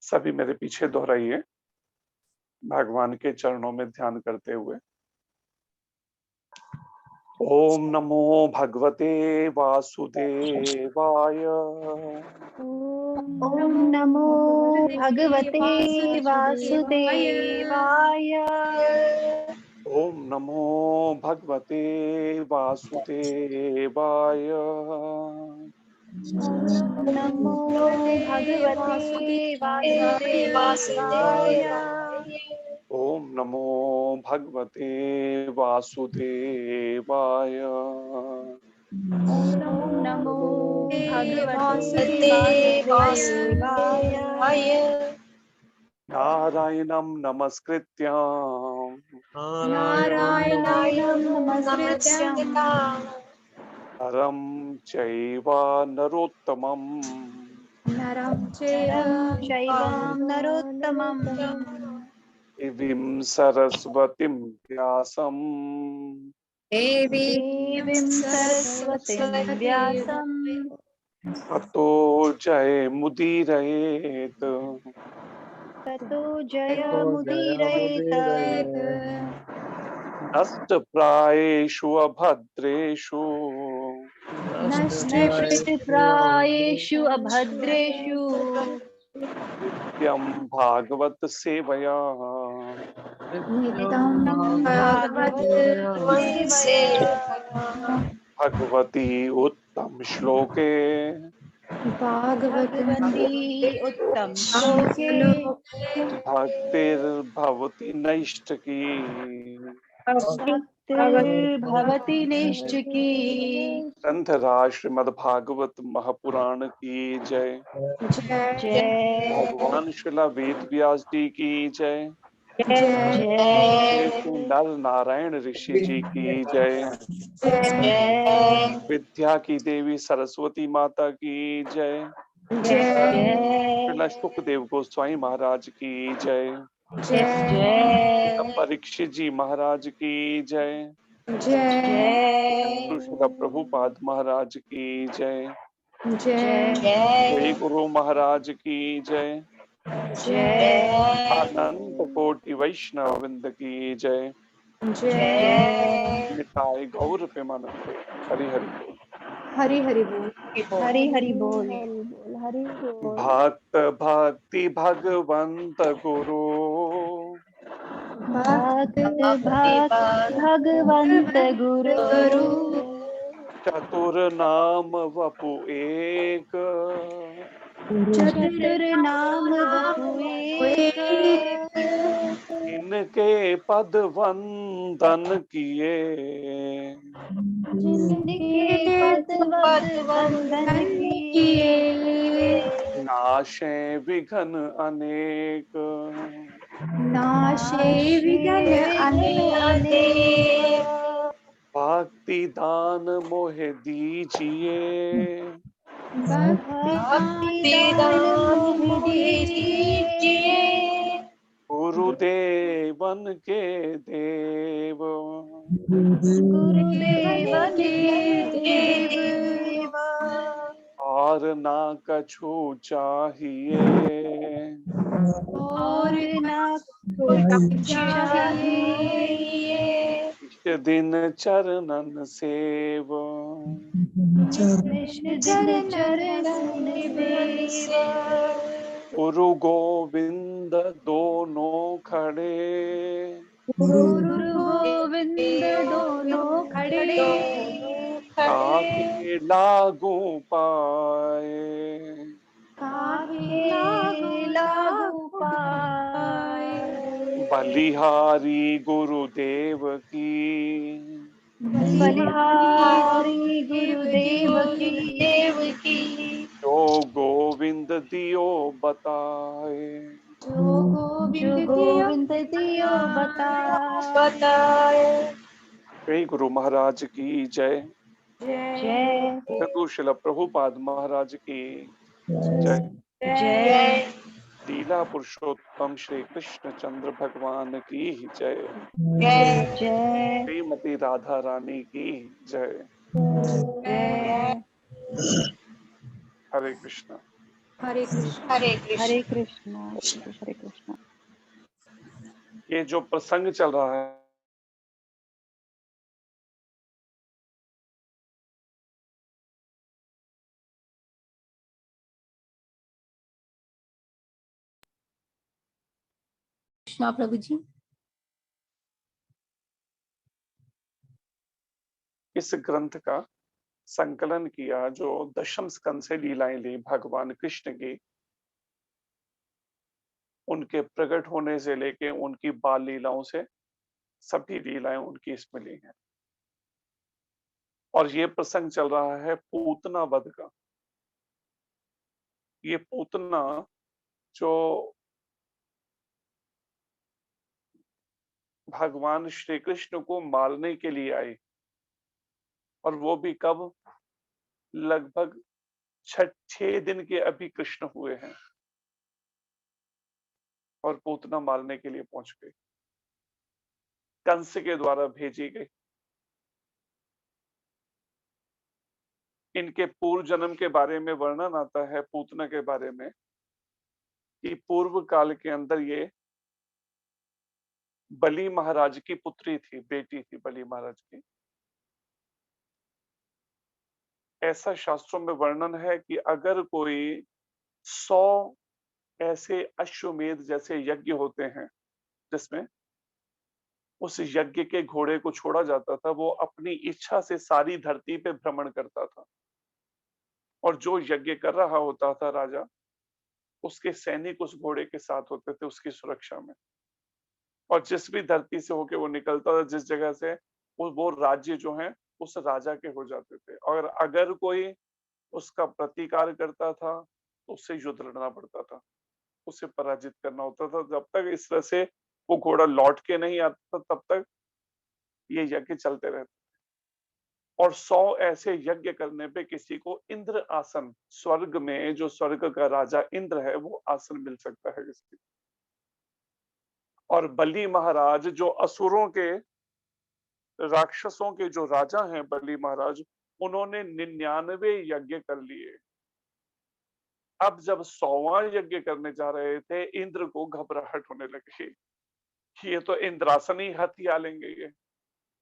सभी मेरे पीछे दोहराइए, भगवान के चरणों में ध्यान करते हुए। ओम नमो भगवते वासुदेवाय। ओम नमो भगवते वासुदेवाय। ओम नमो भगवते वासुदेवाय। नमो भगवते वासुदेवाय। ओम नमो भगवते वासुदेवाय। ओम नमो भगवते वासुदेवाय। नारायणं नमस्कृत्यं नारायणं नमस्कृत्यं नरं चैव नरोत्तमं नरं चैव नरोत्तमं देवीं सरस्वतीं व्यासं देवीं सरस्वतीं व्यासं ततो जयमुदीरयेत्। ततो जयमुदीरयेत्। नष्टप्रायेषु अभद्रेषु नष्टप्रायेषु अभद्रेषु नित्यं भागवत सेवया नित्यं भागवत सेवया भगवती उत्तम श्लोके भगवती उत्तम श्लोके भक्तिर्भवति नैष्ठकी। भक्तिर्भवति नैष्ठिकी। ग्रंथराज श्रीमद् भागवत महापुराण की जय। जय भगवान श्रील वेद व्यास जी की जय। जय नर नारायण ऋषि जी की जय। जय विद्या की देवी सरस्वती माता की जय। श्रील सुखदेव गोस्वामी महाराज की जय। जय परीक्षित जी महाराज की जय। जय श्रील प्रभुपाद महाराज की जय। जय जय गुरु महाराज की जय। जय अनंत कोटि वैष्णव वृंद की जय। जय निताय गौर प्रेमानंदे। हरि हरि बोल। हरि हरि बोल। हरि हरि बोल। भक्त भक्ति भगवंत गुरु भक्त भगवंत गुरु चतुर नाम वपु एक चतुर नाम वपु एक इनके पद वंदन किए जिनके पद वंदन किए नाशे विघ्न अनेक नाशे विघ्न अनेक भक्ति दान मोहे दीजिए भक्ति दान मोहि दीजिए गुरुदेवन के देव गुरुदेवन के देव और ना कछु चाहिए और ना कुछ चाहिए इष्ट दिन चरणन सेव चरण सेव गुरु गोविंद दोनों खड़े गुरु गोविंद दोनों खड़े काहे लागू पाए काहे लागू पाए बलिहारी गुरुदेव की बलिहारी गुरुदेव की जो गोविंद दियो बताए जो गोविंद दियो बताए श्री गुरु महाराज की जय। जय सद्गुरु श्रील प्रभुपाद महाराज की जय। जय लीला पुरुषोत्तम श्री कृष्ण चंद्र भगवान की जय। जय श्रीमती राधा रानी की जय। जय हरे कृष्ण। हरे कृष्ण हरे कृष्ण। हरे कृष्ण हरे कृष्ण। ये जो प्रसंग चल रहा है, कृष्णा प्रभु जी। इस ग्रंथ का संकलन किया जो दशम स्कंद से लीलाएं ली भगवान कृष्ण की, उनके प्रकट होने से लेके उनकी बाल लीलाओं से सभी लीलाएं उनकी इसमें ली हैं। और ये प्रसंग चल रहा है पूतना वध का। ये पूतना जो भगवान श्री कृष्ण को मारने के लिए आई, और वो भी कब, लगभग 6 दिन के अभी कृष्ण हुए हैं और पूतना मारने के लिए पहुंच गई, कंस के द्वारा भेजी गई। इनके पूर्व जन्म के बारे में वर्णन आता है पूतना के बारे में कि पूर्व काल के अंदर ये बलि महाराज की पुत्री थी, बेटी थी बलि महाराज की। ऐसा शास्त्रों में वर्णन है कि अगर कोई 100 ऐसे अश्वमेध जैसे यज्ञ होते हैं जिसमें उस यज्ञ के घोड़े को छोड़ा जाता था, वो अपनी इच्छा से सारी धरती पे भ्रमण करता था, और जो यज्ञ कर रहा होता था राजा, उसके सैनिक उस घोड़े के साथ होते थे उसकी सुरक्षा में। और जिस भी धरती से होके वो निकलता था, जिस जगह से, वो राज्य जो है उस राजा के हो जाते थे। और अगर कोई उसका प्रतिकार करता था तो उससे युद्ध लड़ना पड़ता था, उसे पराजित करना होता था। जब तक इस तरह से वो घोड़ा लौट के नहीं आता तब तक ये यज्ञ चलते रहते। और 100 ऐसे यज्ञ करने पे किसी को इंद्र आसन, स्वर्ग में जो स्वर्ग का राजा इंद्र है वो आसन मिल सकता है किसी को। और बलि महाराज जो असुरों के, राक्षसों के जो राजा हैं बलि महाराज, उन्होंने 99 यज्ञ कर लिए। अब जब 100वां यज्ञ करने जा रहे थे, इंद्र को घबराहट होने लगी कि ये तो इंद्रासन ही हथिया लेंगे। ये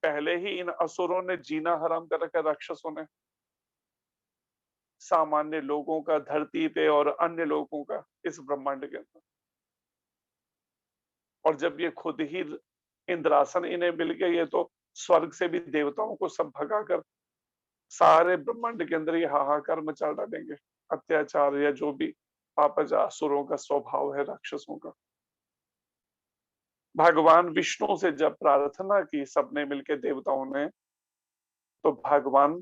पहले ही इन असुरों ने जीना हराम कर रखा, राक्षसों ने, सामान्य लोगों का धरती पे और अन्य लोगों का इस ब्रह्मांड के अंदर। और जब ये खुद ही इंद्रासन इन्हें मिल गया, ये तो स्वर्ग से भी देवताओं को सब भगाकर सारे ब्रह्मांड के अंदर ये हाहाकार मचा डालेंगे। अत्याचार या जो भी पापज असुरों का स्वभाव है, राक्षसों का। भगवान विष्णु से जब प्रार्थना की सबने मिलकर देवताओं ने, तो भगवान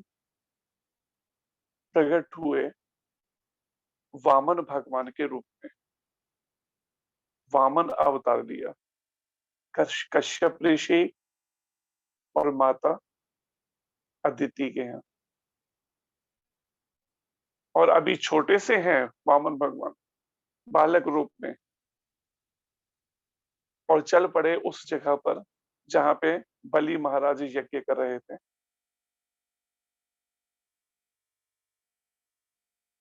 प्रकट हुए वामन भगवान के रूप में, वामन अवतार लिया कश्यप ऋषि और माता अदिति के यहाँ। और अभी छोटे से हैं वामन भगवान, बालक रूप में, और चल पड़े उस जगह पर जहां पे बलि महाराज यज्ञ कर रहे थे।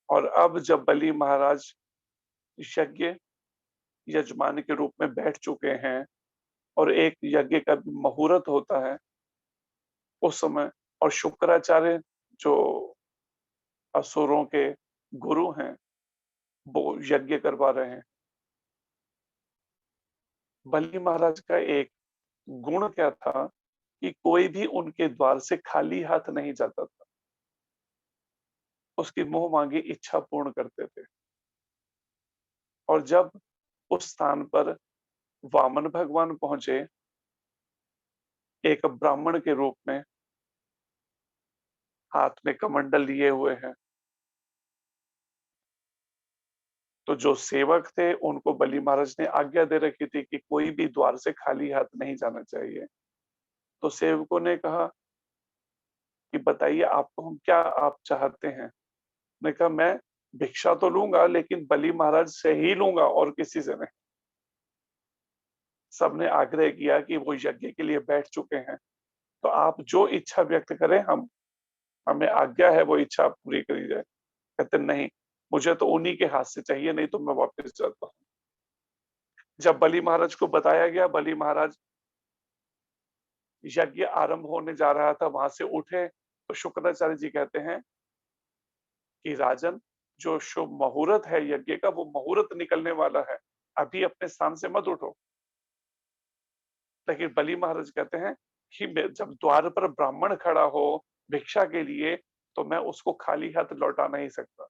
और अब जब बलि महाराज यज्ञ यजमान के रूप में बैठ चुके हैं और एक यज्ञ का मुहूर्त होता है उस समय, और शुक्राचार्य जो असुरों के गुरु हैं वो यज्ञ करवा रहे हैं। बलि महाराज का एक गुण क्या था कि कोई भी उनके द्वार से खाली हाथ नहीं जाता था, उसकी मुंह मांगी इच्छा पूर्ण करते थे। और जब उस स्थान पर वामन भगवान पहुंचे एक ब्राह्मण के रूप में, हाथ में कमंडल लिए हुए हैं, तो जो सेवक थे उनको बलि महाराज ने आज्ञा दे रखी थी कि कोई भी द्वार से खाली हाथ नहीं जाना चाहिए। तो सेवकों ने कहा कि बताइए आपको हम क्या आप चाहते हैं। मैं कहा मैं भिक्षा तो लूंगा लेकिन बलि महाराज से ही लूंगा और किसी से नहीं। सबने आग्रह किया कि वो यज्ञ के लिए बैठ चुके हैं, तो आप जो इच्छा व्यक्त करें, हम हमें आज्ञा है वो इच्छा पूरी करी जाए। कहते नहीं, मुझे तो उन्हीं के हाथ से चाहिए, नहीं तो मैं वापस जाता हूँ। जब बलि महाराज को बताया गया, बलि महाराज यज्ञ आरंभ होने जा रहा था, वहां से उठे तो शुक्राचार्य जी कहते हैं कि राजन, जो शुभ मुहूर्त है यज्ञ का, वो मुहूर्त निकलने वाला है, अभी अपने स्थान से मत उठो। लेकिन बलि महाराज कहते हैं कि जब द्वार पर ब्राह्मण खड़ा हो भिक्षा के लिए, तो मैं उसको खाली हाथ लौटा नहीं सकता।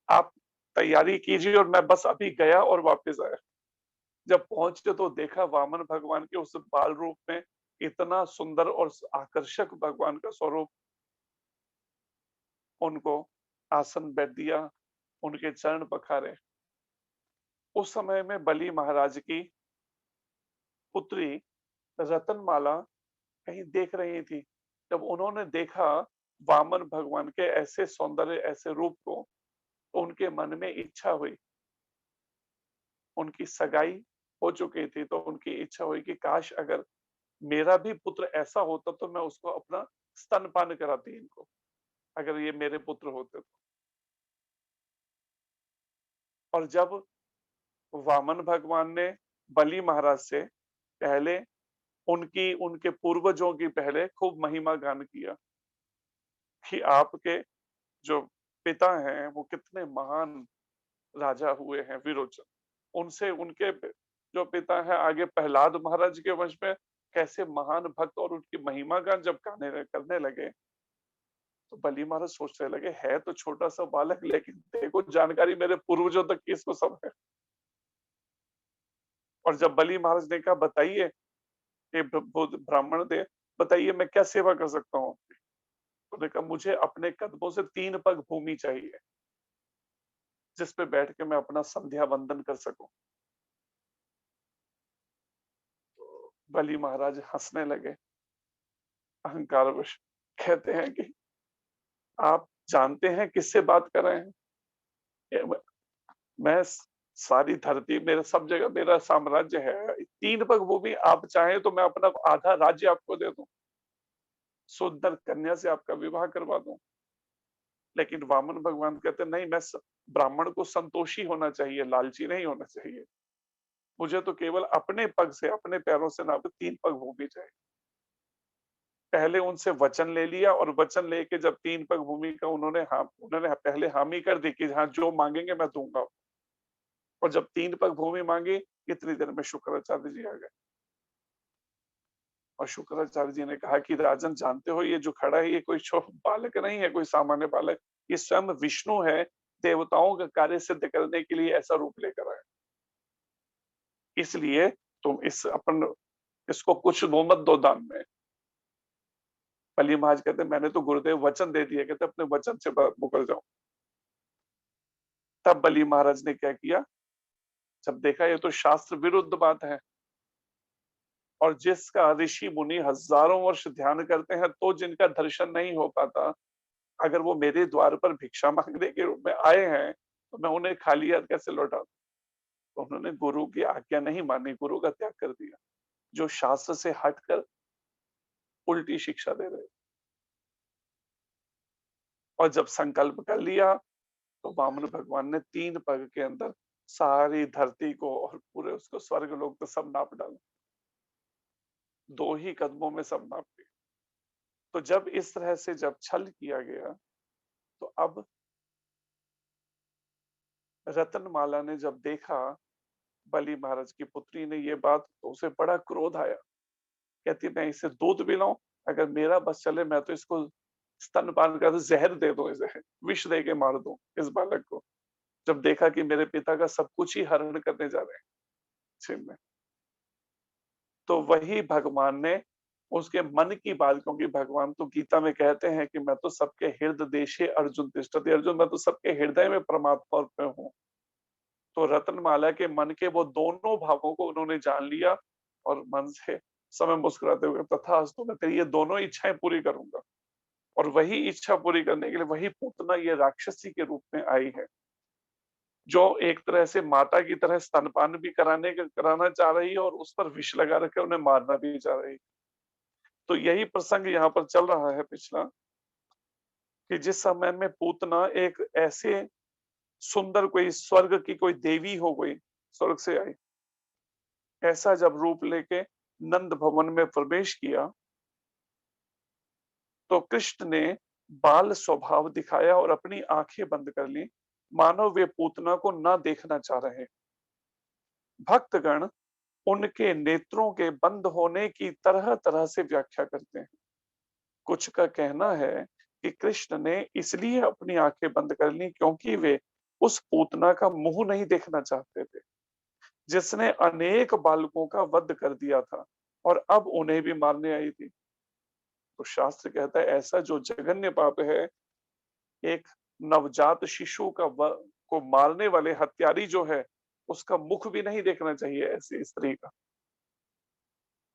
आप तैयारी कीजिए, और मैं बस अभी गया और वापस आया। जब पहुंचे तो देखा वामन भगवान के उस बाल रूप में इतना सुंदर और आकर्षक भगवान का स्वरूप। उनको आसन बैठ दिया, उनके चरण पखारे। उस समय में बलि महाराज की पुत्री रतनमाला कहीं देख रही थी। जब उन्होंने देखा वामन भगवान के ऐसे सौंदर्य, ऐसे रूप को, तो उनके मन में इच्छा हुई। उनकी सगाई हो चुकी थी, तो उनकी इच्छा हुई कि काश अगर मेरा भी पुत्र ऐसा होता तो मैं उसको अपना स्तनपान कराती इनको, अगर ये मेरे पुत्र होते तो। और जब वामन भगवान ने बलि महाराज से पहले उनकी, उनके पूर्वजों की पहले खूब महिमा गान किया कि आपके जो पिता हैं वो कितने महान राजा हुए हैं, विरोचन। उनसे उनके जो पिता है आगे प्रहलाद महाराज के वंश में कैसे महान भक्त, और उनकी महिमा गान जब गाने करने लगे, तो बलि महाराज सोचने लगे, है तो छोटा सा बालक, लेकिन देखो जानकारी मेरे पूर्वजों तक की इसको सब है। और जब बलि महाराज ने कहा बताइए, ये ब्राह्मण दे, बताइए मैं क्या सेवा कर सकता हूँ। उन्होंने कहा मुझे अपने कदमों से 3 पग भूमि चाहिए, जिस पे बैठ के मैं अपना संध्या वंदन कर सकूं। तो बलि महाराज हंसने लगे अहंकारवश, कहते हैं कि आप जानते हैं किससे बात कर रहे हैं? ये मैं सारी धरती, मेरे सब जगह मेरा साम्राज्य है, 3 पग भूमि, आप चाहें तो मैं अपना आधा राज्य आपको दे दूं, सुंदर कन्या से आपका विवाह करवा दूं। लेकिन वामन भगवान कहते नहीं, मैं ब्राह्मण को संतोषी होना चाहिए, लालची नहीं होना चाहिए। मुझे तो केवल अपने पग से, अपने पैरों से नाप 3 पग भूमि चाहिए। पहले उनसे वचन ले लिया, और वचन लेके जब 3 पग भूमि का उन्होंने पहले हामी कर दी कि हाँ जो मांगेंगे मैं दूंगा। और जब 3 पग भूमि मांगी, इतनी देर में शुक्राचार्य जी आ गए। और शुक्राचार्य जी ने कहा कि राजन, जानते हो ये जो खड़ा है ये कोई बालक नहीं है, कोई सामान्य बालक, ये स्वयं विष्णु है, देवताओं का कार्य सिद्ध करने के लिए ऐसा रूप लेकर आए। इसलिए तुम इसको कुछ मत दो दान में। बलि महाराज कहते मैंने तो गुरुदेव वचन दे दिए, कहते अपने वचन से मुकर जाओ। तब बलि महाराज ने क्या किया, जब देखा ये तो शास्त्र विरुद्ध बात है, और जिसका ऋषि मुनि हजारों वर्ष ध्यान करते हैं तो जिनका दर्शन नहीं हो पाता, अगर वो मेरे द्वार पर भिक्षा मांगने के रूप में आए हैं, तो मैं उन्हें खाली हाथ कैसे लौटा दूं? तो उन्होंने गुरु की आज्ञा नहीं मानी, गुरु का त्याग कर दिया, जो शास्त्र से हटकर उल्टी शिक्षा दे रहे। और जब संकल्प कर लिया, तो वामन भगवान ने 3 पग के अंदर सारी धरती को और पूरे उसको स्वर्ग लोक तो सब नाप डाला। 2 ही कदमों में सब नाप दिया। तो जब इस तरह से जब छल किया गया, तो अब रतनमाला ने जब देखा बलि महाराज की पुत्री ने ये बात, तो उसे बड़ा क्रोध आया। कहती मैं इसे दूध पिलाऊं, अगर मेरा बस चले मैं तो इसको स्तनपान कर जहर दे दूं, इसे विष दे के मार दूं इस बालक को। जब देखा कि मेरे पिता का सब कुछ ही हरण करने जा रहे हैं छीन में, तो वही भगवान ने उसके मन की बात, क्योंकि भगवान तो गीता में कहते हैं कि मैं तो सबके हृदय देशे अर्जुन तिष्ठति, अर्जुन मैं तो सबके हृदय में परमात्मा में हूँ। तो रत्नमाला के मन के वो दोनों भावों को उन्होंने जान लिया, और मन से समय मुस्कुराते हुए तथास्तु, मैं तेरी ये दोनों इच्छाएं पूरी करूंगा। और वही इच्छा पूरी करने के लिए वही पूतना ये राक्षसी के रूप में आई है, जो एक तरह से माता की तरह स्तनपान भी कराना चाह रही है, और उस पर विष लगा रखे उन्हें मारना भी चाह रही है। तो यही प्रसंग यहाँ पर चल रहा है पिछला, कि जिस समय में पूतना एक ऐसे सुंदर कोई स्वर्ग की कोई देवी हो गई, स्वर्ग से आई, ऐसा जब रूप लेके नंद भवन में प्रवेश किया तो कृष्ण ने बाल स्वभाव दिखाया और अपनी आंखें बंद कर ली, मानो वे पूतना को ना देखना चाह रहे। भक्तगण उनके नेत्रों के बंद होने की तरह तरह से व्याख्या करते हैं। कुछ का कहना है कि कृष्ण ने इसलिए अपनी आंखें बंद कर ली क्योंकि वे उस पूतना का मुंह नहीं देखना चाहते थे जिसने अनेक बालकों का वध कर दिया था और अब उन्हें भी मारने आई थी। तो शास्त्र कहता है ऐसा जो जघन्य पाप है, एक नवजात शिशु को मारने वाले हत्यारी जो है उसका मुख भी नहीं देखना चाहिए ऐसी स्त्री का।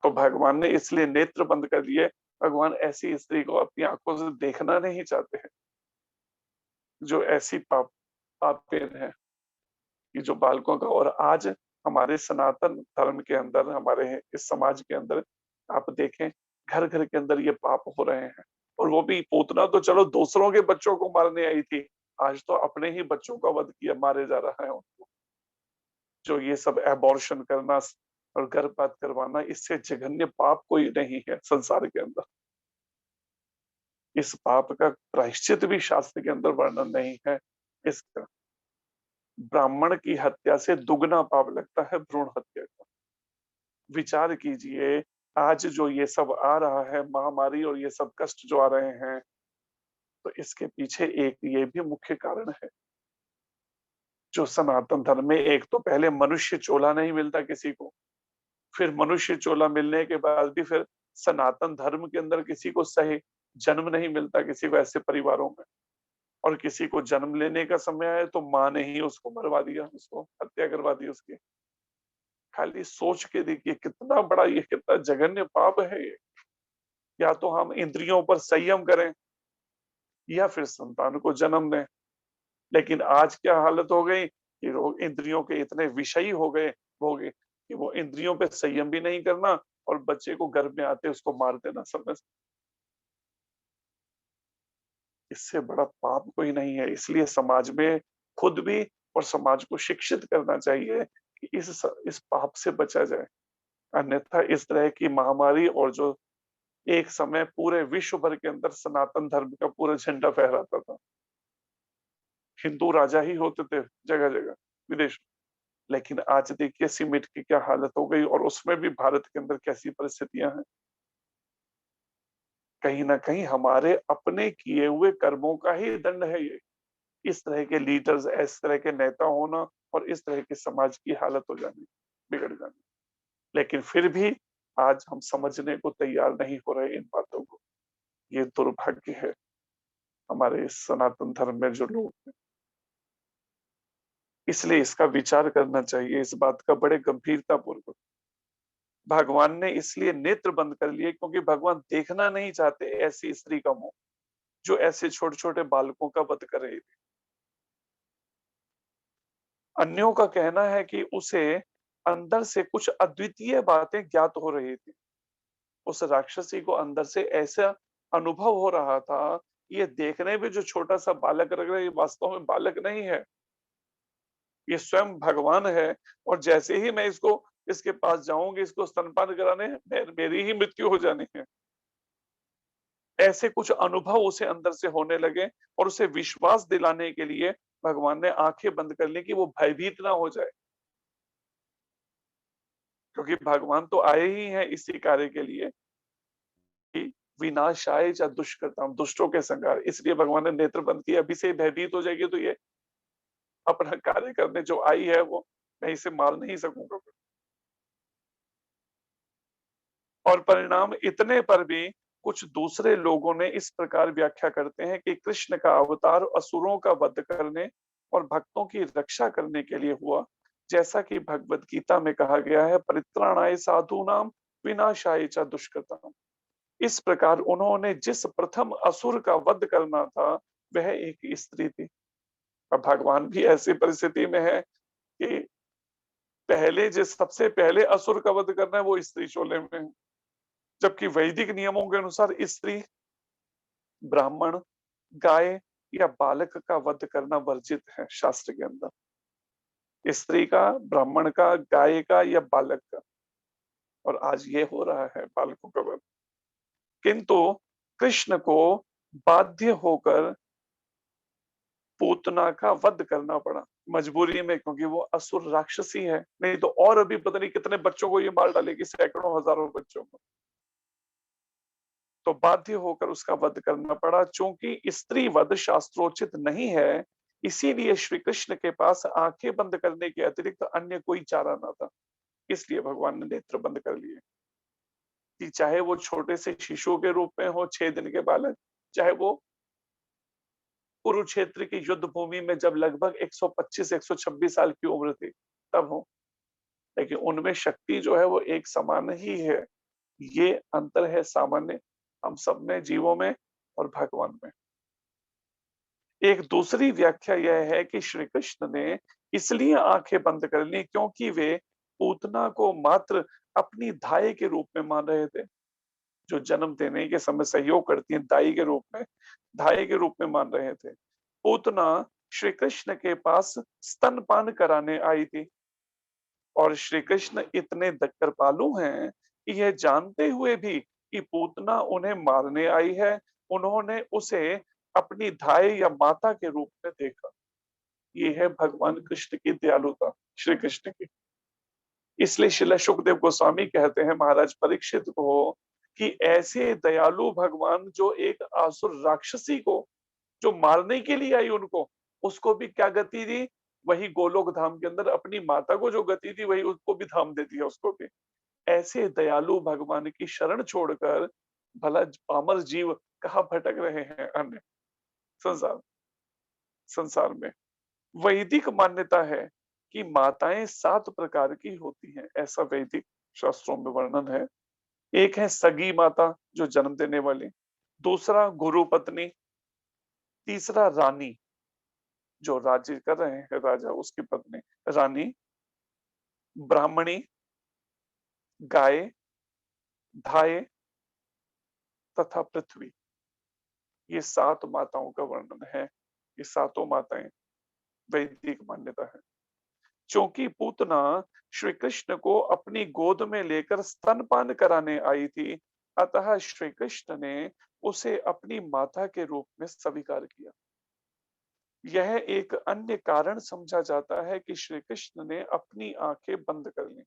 तो भगवान ने इसलिए नेत्र बंद कर दिए। भगवान ऐसी स्त्री को अपनी आंखों से देखना नहीं चाहते हैं जो ऐसी पापेन है कि जो बालकों का। और आज हमारे सनातन धर्म के अंदर, हमारे इस समाज के अंदर आप देखें घर घर के अंदर ये पाप हो रहे हैं। और वो भी पूतना तो चलो दूसरों के बच्चों को मारने आई थी, आज तो अपने ही बच्चों का वध किया, मारे जा रहा है उनको। जो ये सब एबॉर्शन करना और गर्भपात करवाना, इससे जघन्य पाप कोई नहीं है संसार के अंदर। इस पाप का प्रायश्चित भी शास्त्र के अंदर वर्णन नहीं है। इसका ब्राह्मण की हत्या से दुगना पाप लगता है भ्रूण हत्या का। विचार कीजिए, आज जो ये सब आ रहा है महामारी और ये सब कष्ट जो आ रहे हैं, तो इसके पीछे एक ये भी मुख्य कारण है। जो सनातन धर्म में एक तो पहले मनुष्य चोला नहीं मिलता किसी को, फिर मनुष्य चोला मिलने के बाद भी फिर सनातन धर्म के अंदर किसी को सही जन्म नहीं मिलता किसी को ऐसे परिवारों में। और किसी को जन्म लेने का समय आया तो माँ ने ही उसको मरवा दिया, उसको हत्या करवा दी उसकी। खाली सोच के देखिए कितना बड़ा, ये कितना जघन्य पाप है ये। या तो हम इंद्रियों पर संयम करें या फिर संतान को जन्म दें। लेकिन आज क्या हालत हो गई कि लोग इंद्रियों के इतने विषयी हो गए कि वो इंद्रियों पे संयम भी नहीं करना और बच्चे को गर्भ में आते उसको मार देना समय से। इससे बड़ा पाप कोई नहीं है। इसलिए समाज में खुद भी और समाज को शिक्षित करना चाहिए कि इस पाप से बचा जाए। अन्यथा इस तरह की महामारी, और जो एक समय पूरे विश्व भर के अंदर सनातन धर्म का पूरा झंडा फहराता था, हिंदू राजा ही होते थे जगह जगह विदेश। लेकिन आज देखिए सीमेंट की क्या हालत हो गई, और उसमें भी भारत के अंदर कैसी परिस्थितियां हैं। कहीं ना कहीं हमारे अपने किए हुए कर्मों का ही दंड है ये। इस तरह के लीडर्स, इस तरह के नेता होना और इस तरह के समाज की हालत हो जानी, बिगड़ जानी। लेकिन फिर भी आज हम समझने को तैयार नहीं हो रहे इन बातों को। ये दुर्भाग्य है हमारे इस सनातन धर्म में जो लोग हैं। इसलिए इसका विचार करना चाहिए, इस बात का बड़े गंभीरता पूर्वक। भगवान ने इसलिए नेत्र बंद कर लिए क्योंकि भगवान देखना नहीं चाहते ऐसी स्त्री का मुंह जो ऐसे छोटे छोटे बालकों का वध कर रही थी। अन्यों का कहना है कि उसे अंदर से कुछ अद्वितीय बातें ज्ञात हो रही थी। उस राक्षसी को अंदर से ऐसा अनुभव हो रहा था, ये देखने में जो छोटा सा बालक लग रहा है, ये वास्तव में बालक नहीं है, ये स्वयं भगवान है। और जैसे ही मैं इसके पास जाऊंगी, इसको स्तनपान कराने, मेरी ही मृत्यु हो जानी है। ऐसे कुछ अनुभव उसे अंदर से होने लगे और उसे विश्वास दिलाने के लिए भगवान ने आंखें बंद कर ली कि वो भयभीत ना हो जाए। क्योंकि भगवान तो आए ही हैं इसी कार्य के लिए कि विनाशाय च दुष्कृताम, दुष्टों के संहार। इसलिए भगवान ने नेत्र बंद किया। अभी से भयभीत हो जाएगी तो ये अपना कार्य करने जो आई है वो मैं इसे मार नहीं सकूंगा। और परिणाम इतने पर भी कुछ दूसरे लोगों ने इस प्रकार व्याख्या करते हैं कि कृष्ण का अवतार असुरों का वध करने और भक्तों की रक्षा करने के लिए हुआ। जैसा कि भगवत गीता में कहा गया है, परित्राणाय साधूनाम विनाशाय च दुष्कृताम। इस प्रकार उन्होंने जिस प्रथम असुर का वध करना था वह एक स्त्री थी। अब भगवान भी ऐसी परिस्थिति में है कि पहले जिस सबसे पहले असुर का वध करना है वो स्त्री चोले में है। जबकि वैदिक नियमों के अनुसार स्त्री, ब्राह्मण, गाय या बालक का वध करना वर्जित है शास्त्र के अंदर। स्त्री का, ब्राह्मण का, गाय का या बालक का। और आज ये हो रहा है बालकों का वध। किंतु कृष्ण को बाध्य होकर पूतना का वध करना पड़ा मजबूरी में, क्योंकि वो असुर राक्षसी है, नहीं तो और अभी पता नहीं कितने बच्चों को ये मार डालेगी, सैकड़ों हजारों बच्चों को। तो बाध्य होकर उसका वध करना पड़ा। चूंकि स्त्री वध शास्त्रोचित नहीं है, इसीलिए श्री कृष्ण के पास आंखें बंद करने के अतिरिक्त अन्य कोई चारा न था। इसलिए भगवान ने नेत्र बंद कर लिए कि चाहे वो छोटे से शिशु के रूप में हो, 6 दिन के बालक, चाहे वो कुरुक्षेत्र की युद्ध भूमि में जब लगभग 125-126 साल की उम्र थी तब हो, लेकिन उनमें शक्ति जो है वो एक समान ही है। ये अंतर है सामान्य हम सब में, जीवों में और भगवान में। एक दूसरी व्याख्या यह है कि श्री कृष्ण ने इसलिए आंखें बंद कर ली क्योंकि वे पूतना को मात्र अपनी धाय के रूप में मान रहे थे, जो जन्म देने के समय सहयोग करती है दाई के रूप में, धाय के रूप में मान रहे थे। पूतना श्री कृष्ण के पास स्तनपान कराने आई थी और श्री कृष्ण इतने कृपालु हैं कि यह जानते हुए भी कि पूतना उन्हें मारने आई है, उन्होंने उसे अपनी धाय या माता के रूप में देखा। ये है भगवान कृष्ण की दयालुता, श्री कृष्ण की। इसलिए श्रील सुखदेव गोस्वामी कहते हैं महाराज परीक्षित को कि ऐसे दयालु भगवान जो एक आसुर राक्षसी को जो मारने के लिए आई उनको, उसको भी क्या गति दी, वही गोलोक धाम के अंदर अपनी माता को जो गति दी वही उसको भी धाम दे दिया उसको भी। ऐसे दयालु भगवान की शरण छोड़कर भला पामर जीव कहाँ भटक रहे हैं अन्य संसार संसार में। वैदिक मान्यता है कि माताएं 7 प्रकार की होती हैं, ऐसा वैदिक शास्त्रों में वर्णन है। एक है सगी माता जो जन्म देने वाली, दूसरा गुरु पत्नी, तीसरा रानी जो राज्य कर रहे हैं राजा उसकी पत्नी रानी, ब्राह्मणी, गाय, धाय तथा पृथ्वी। ये 7 माताओं का वर्णन है। ये सातों माताएं वैदिक मान्यता है। क्योंकि पूतना श्री कृष्ण को अपनी गोद में लेकर स्तनपान कराने आई थी, अतः श्री कृष्ण ने उसे अपनी माता के रूप में स्वीकार किया। यह एक अन्य कारण समझा जाता है कि श्री कृष्ण ने अपनी आंखें बंद कर ली।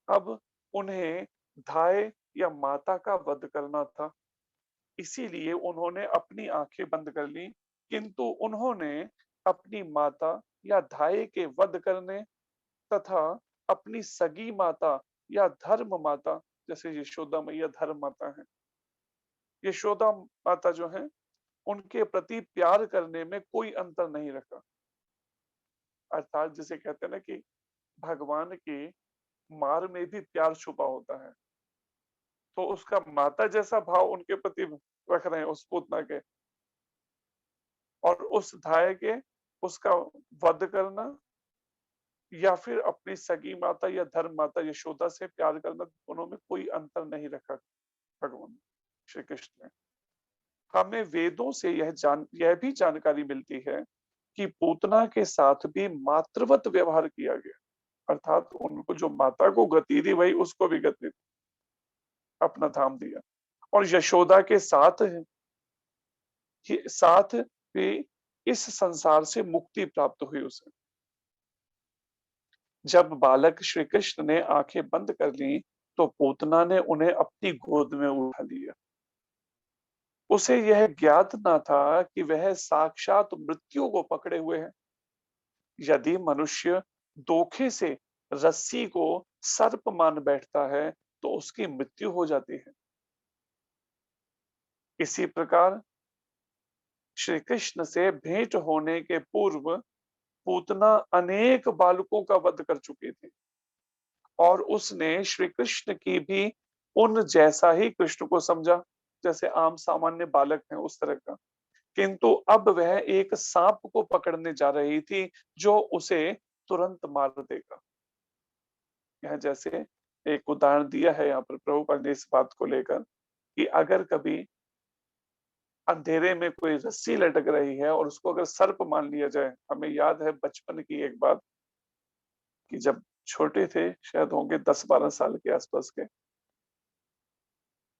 अब उन्हें धाय या माता का वध करना था, इसीलिए उन्होंने अपनी आंखें बंद कर ली, किंतु उन्होंने अपनी माता या धाय के वध करने तथा अपनी सगी माता या धर्म माता, जैसे यशोदा मैया धर्म माता है, यशोदा माता जो है उनके प्रति प्यार करने में कोई अंतर नहीं रखा। अर्थात जिसे कहते हैं ना कि भगवान के मार में भी प्यार छुपा होता है, तो उसका माता जैसा भाव उनके प्रति रख रहे हैं उस पूतना के, और उस धाय के उसका वध करना या फिर अपनी सगी माता या धर्म माता यशोदा से प्यार करना, दोनों में कोई अंतर नहीं रखा भगवान श्री कृष्ण ने। हमें वेदों से यह भी जानकारी मिलती है कि पूतना के साथ भी मातृवत व्यवहार किया गया, अर्थात उनको जो माता को गति दी वही उसको भी गति दी, अपना धाम दिया। और यशोदा के साथ भी इस संसार से मुक्ति प्राप्त हुई उसे। जब बालक श्री कृष्ण ने आंखें बंद कर ली तो पूतना ने उन्हें अपनी गोद में उठा लिया। उसे यह ज्ञात न था कि वह साक्षात मृत्यु को पकड़े हुए है। यदि मनुष्य धोखे से रस्सी को सर्प मान बैठता है तो उसकी मृत्यु हो जाती है। इसी प्रकार श्री कृष्ण से भेंट होने के पूर्व पूतना अनेक बालकों का वध कर चुकी थी और उसने श्री कृष्ण की भी उन जैसा ही कृष्ण को समझा, जैसे आम सामान्य बालक हैं उस तरह का। किंतु अब वह एक सांप को पकड़ने जा रही थी जो उसे तुरंत मार देगा। यह जैसे एक उदाहरण दिया है यहाँ पर प्रभुपाद ने इस बात को लेकर कि अगर कभी अंधेरे में कोई रस्सी लटक रही है और उसको अगर सर्प मान लिया जाए। हमें याद है बचपन की एक बात कि जब छोटे थे, शायद होंगे 10-12 साल के आसपास के,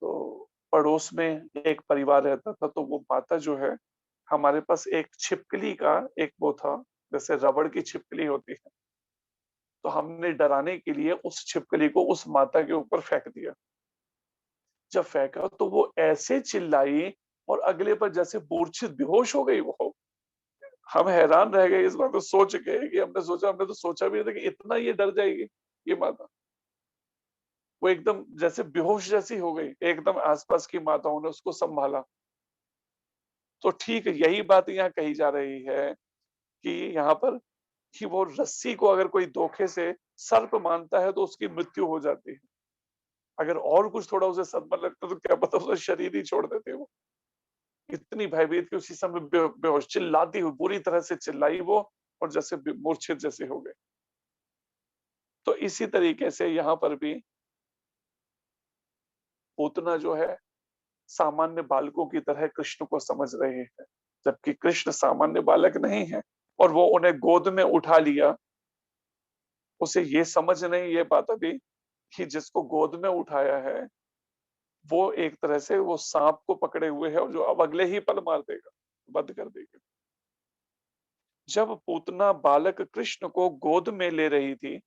तो पड़ोस में एक परिवार रहता था, तो वो माता जो है, हमारे पास एक छिपकली का एक वो था, जैसे रबड़ की छिपकली होती है, तो हमने डराने के लिए उस छिपकली को उस माता के ऊपर फेंक दिया। जब फेंका तो वो ऐसे चिल्लाई और अगले पर जैसे मूर्छित बेहोश हो गई वो। हम हैरान रह गए इस बात को सोच के कि हमने तो सोचा भी नहीं था कि इतना ये डर जाएगी, ये माता। वो एकदम जैसे बेहोश जैसी हो गई, एकदम आस-पास की माताओं ने उसको सँभाला। तो ठीक यही बात यहाँ कही जा रही है कि यहाँ पर कि वो रस्सी को अगर कोई धोखे से सर्प मानता है तो उसकी मृत्यु हो जाती है। अगर और कुछ थोड़ा उसे सदमा लगता तो क्या पता उसका शरीर ही छोड़ देते वो। इतनी भयभीत कि उसी समय बेहोश चिल्लाती हुई बुरी तरह से चिल्लाई वो और जैसे मूर्छित जैसे हो गए। तो इसी तरीके से यहाँ पर भी पूतना जो है सामान्य बालकों की तरह कृष्ण को समझ रहे हैं, जबकि कृष्ण सामान्य बालक नहीं है और वो उन्हें गोद में उठा लिया। उसे ये समझ नहीं ये बात अभी कि जिसको गोद में उठाया है, वो एक तरह से वो साँप को पकड़े हुए है और जो अब अगले ही पल मार देगा, वध कर देगा। जब पूतना बालक कृष्ण को गोद में ले रही थी,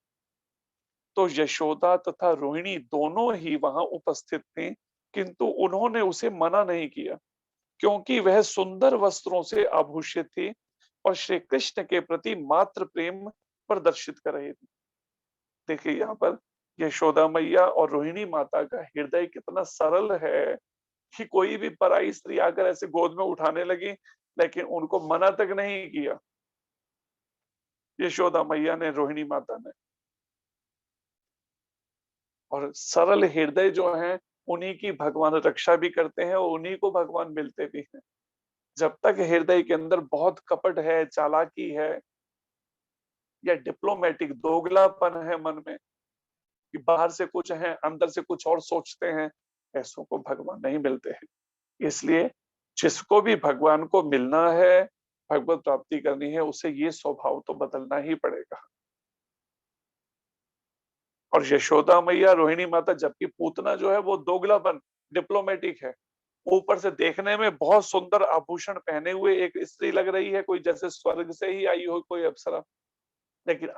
तो यशोदा तथा रोहिणी दोनों ही वहां उपस्थित थीं, किंतु उन्होंने उसे मना नहीं किया, क्योंकि वह सुंदर वस्त्रों से आभूषित थी और श्री कृष्ण के प्रति मात्र प्रेम प्रदर्शित कर रही थी। देखिए यहाँ पर यशोदा मैया और रोहिणी माता का हृदय कितना सरल है कि कोई भी पराई स्त्री आकर ऐसे गोद में उठाने लगी, लेकिन उनको मना तक नहीं किया यशोदा मैया ने, रोहिणी माता ने। और सरल हृदय जो है, उन्हीं की भगवान रक्षा भी करते हैं और उन्हीं को भगवान मिलते भी हैं। जब तक हृदय के अंदर बहुत कपट है, चालाकी है या डिप्लोमेटिक दोगलापन है मन में कि बाहर से कुछ है, अंदर से कुछ और सोचते हैं, ऐसों को भगवान नहीं मिलते हैं। इसलिए जिसको भी भगवान को मिलना है, भगवत प्राप्ति करनी है, उसे ये स्वभाव तो बदलना ही पड़ेगा। और यशोदा मैया, रोहिणी माता, जबकि पूतना जो है वो दोगलापन, डिप्लोमेटिक है। ऊपर से देखने में बहुत सुंदर आभूषण पहने हुए एक स्त्री लग रही है, कोई जैसे स्वर्ग से ही आई हो कोई अप्सरा, लेकिन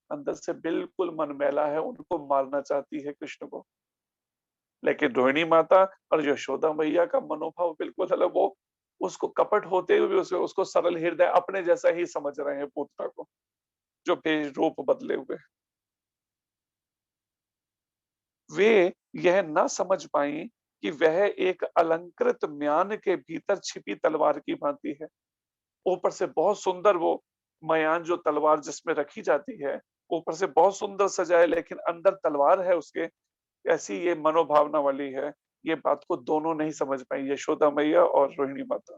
अंदर से बिल्कुल मन मैला है, उनको मारना चाहती है कृष्ण को। लेकिन रोहिणी माता और यशोदा मैया का मनोभाव बिल्कुल अलग, वो उसको कपट होते हुए भी उसको सरल हृदय अपने जैसा ही समझ रहे हैं पूतना को, जो रूप बदले हुए। वे यह ना समझ पाई कि वह एक अलंकृत म्यान के भीतर छिपी तलवार की भांति है। ऊपर से बहुत सुंदर वो मयान, जो तलवार जिसमें रखी जाती है, ऊपर से बहुत सुंदर सजा है, लेकिन अंदर तलवार है उसके, ऐसी ये मनोभावना वाली है। ये बात को दोनों नहीं समझ पाई, यशोदा मैया और रोहिणी माता।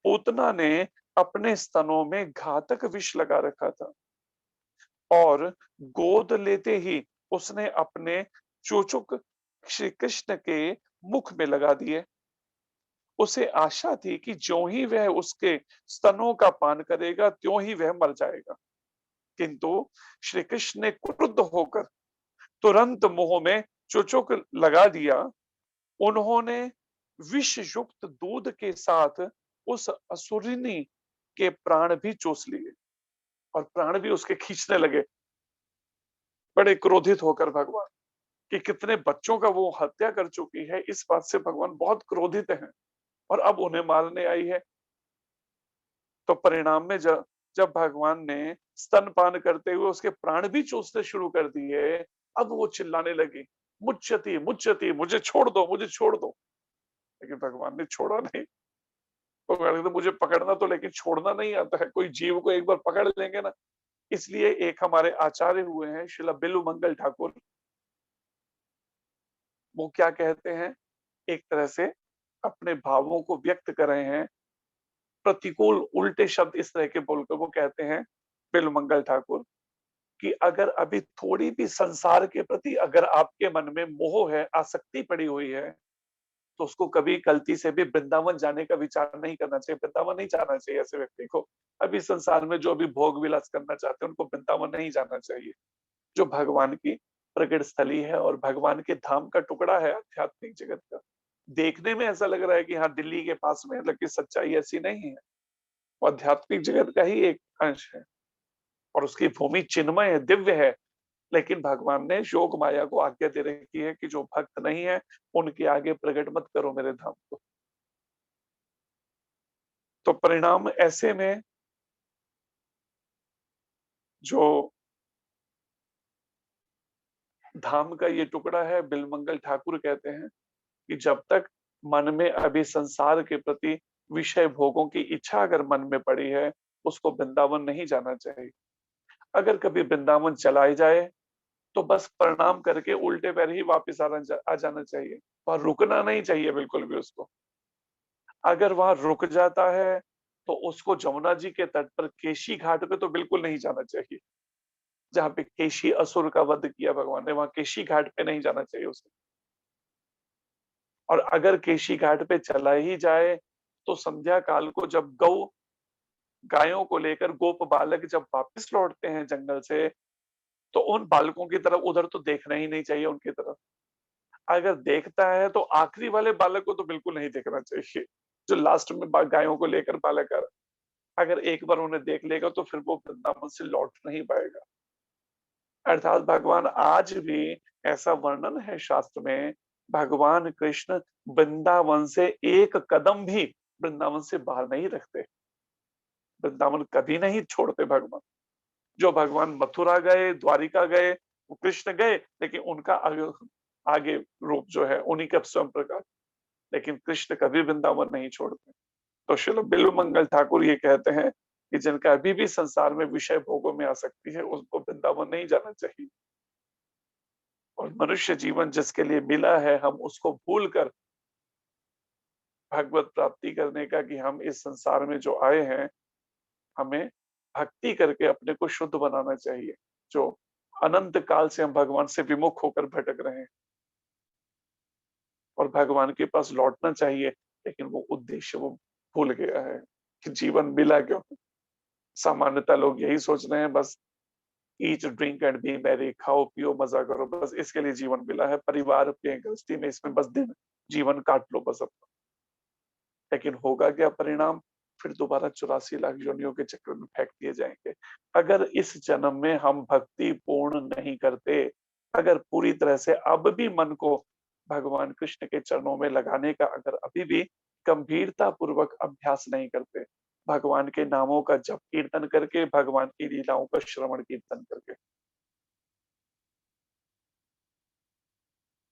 पूतना ने अपने स्तनों में घातक विष लगा रखा था और गोद लेते ही उसने अपने चोचुक श्री कृष्ण के मुख में लगा दिए। उसे आशा थी कि ज्यों ही वह उसके स्तनों का पान करेगा, त्यों ही वह मर जाएगा। किंतु श्री कृष्ण ने क्रुद्ध होकर तुरंत मुंह में चुचुक लगा दिया। उन्होंने विष युक्त दूध के साथ उस असुरिनी के प्राण भी चूस लिए और प्राण भी उसके खींचने लगे, बड़े क्रोधित होकर भगवान, कि कितने बच्चों का वो हत्या कर चुकी है, इस बात से भगवान बहुत क्रोधित हैं और अब उन्हें मारने आई है। तो परिणाम में जब भगवान ने स्तनपान करते हुए उसके प्राण भी चूसने शुरू कर दिए, अब वो चिल्लाने लगी, मुच्यति मुच्यति, मुझे छोड़ दो, मुझे छोड़ दो। लेकिन भगवान ने छोड़ा नहीं। तो कहते मुझे पकड़ना तो, लेकिन छोड़ना नहीं आता है। कोई जीव को एक बार पकड़ लेंगे ना, इसलिए एक हमारे आचार्य हुए हैं श्रीला बिल्लु मंगल ठाकुर, वो क्या कहते हैं, एक तरह से अपने भावों को व्यक्त कर रहे हैं, प्रतिकूल उल्टे शब्द इस तरह के बोलकर वो कहते हैं बिल्लु मंगल ठाकुर, कि अगर अभी थोड़ी भी संसार के प्रति अगर आपके मन में मोह है, आसक्ति पड़ी हुई है, तो उसको कभी गलती से भी वृंदावन जाने का विचार नहीं करना चाहिए। वृंदावन नहीं जाना चाहिए ऐसे व्यक्ति को। अभी संसार में जो भी भोग विलास करना चाहते हैं उनको वृंदावन नहीं जाना चाहिए, जो भगवान की प्रकट स्थली है और भगवान के धाम का टुकड़ा है आध्यात्मिक जगत का। देखने में ऐसा लग रहा है कि हाँ दिल्ली के पास में है, लेकिन सच्चाई ऐसी नहीं है। वो आध्यात्मिक जगत का ही एक अंश है और उसकी भूमि चिन्मय है, दिव्य है। लेकिन भगवान ने योग माया को आज्ञा दे रखी है कि जो भक्त नहीं है उनके आगे प्रकट मत करो मेरे धाम को। तो परिणाम ऐसे में जो धाम का ये टुकड़ा है, बिलमंगल ठाकुर कहते हैं कि जब तक मन में अभी संसार के प्रति विषय भोगों की इच्छा अगर मन में पड़ी है, उसको वृंदावन नहीं जाना चाहिए। अगर कभी वृंदावन चला ही जाए तो बस प्रणाम करके उल्टे पैर ही वापस आ जाना चाहिए। वहां रुकना नहीं चाहिए बिल्कुल भी उसको। अगर वहां रुक जाता है तो उसको जमुना जी के तट पर केशी घाट पे तो बिल्कुल नहीं जाना चाहिए, जहाँ पे केशी असुर का वध किया भगवान ने, वहां केशी घाट पे नहीं जाना चाहिए उसे। और अगर केशी घाट पे चला ही जाए तो संध्या काल को जब गायों को लेकर गोप बालक जब वापस लौटते हैं जंगल से, तो उन बालकों की तरफ उधर तो देखना ही नहीं चाहिए उनकी तरफ। अगर देखता है तो आखिरी वाले बालक को तो बिल्कुल नहीं देखना चाहिए, जो लास्ट में गायों को लेकर बालक आ रहा। अगर एक बार उन्हें देख लेगा तो फिर वो वृंदावन से लौट नहीं पाएगा। अर्थात भगवान आज भी, ऐसा वर्णन है शास्त्र में, भगवान कृष्ण वृंदावन से एक कदम भी वृंदावन से बाहर नहीं रखते। वृंदावन कभी नहीं छोड़ते भगवान। जो भगवान मथुरा गए, द्वारिका गए, वो कृष्ण गए, लेकिन उनका आगे आगे रूप जो है उन्हीं का स्वयं प्रकाश। लेकिन कृष्ण कभी वृंदावन नहीं छोड़ते। तो श्रील बिल्वमंगल ठाकुर ये कहते हैं कि जिनका अभी भी संसार में विषय भोगों में आ सकती है, उसको वृंदावन नहीं जाना चाहिए। और मनुष्य जीवन जिसके लिए मिला है, हम उसको भूल कर भगवत प्राप्ति करने का, कि हम इस संसार में जो आए हैं, हमें भक्ति करके अपने को शुद्ध बनाना चाहिए। जो अनंत काल से हम भगवान से विमुख होकर भटक रहे हैं और भगवान के पास लौटना चाहिए, लेकिन वो उद्देश्य वो भूल गया है कि जीवन मिला क्यों। सामान्यतः लोग यही सोच रहे हैं, बस eat drink and B Mary, खाओ पियो मजा करो, बस इसके लिए जीवन मिला है। परिवार पे गृहस्थी में इसमें बस दिन जीवन काट लो बस अपना। लेकिन होगा क्या परिणाम? फिर दोबारा 84 लाख योनियों के चक्र में फेंक दिए जाएंगे। अगर इस जन्म में हम भक्ति पूर्ण नहीं करते, अगर पूरी तरह से अब भी मन को भगवान कृष्ण के चरणों में लगाने का अगर अभी भी गंभीरता पूर्वक अभ्यास नहीं करते, भगवान के नामों का जप कीर्तन करके, भगवान की लीलाओं का श्रवण कीर्तन करके,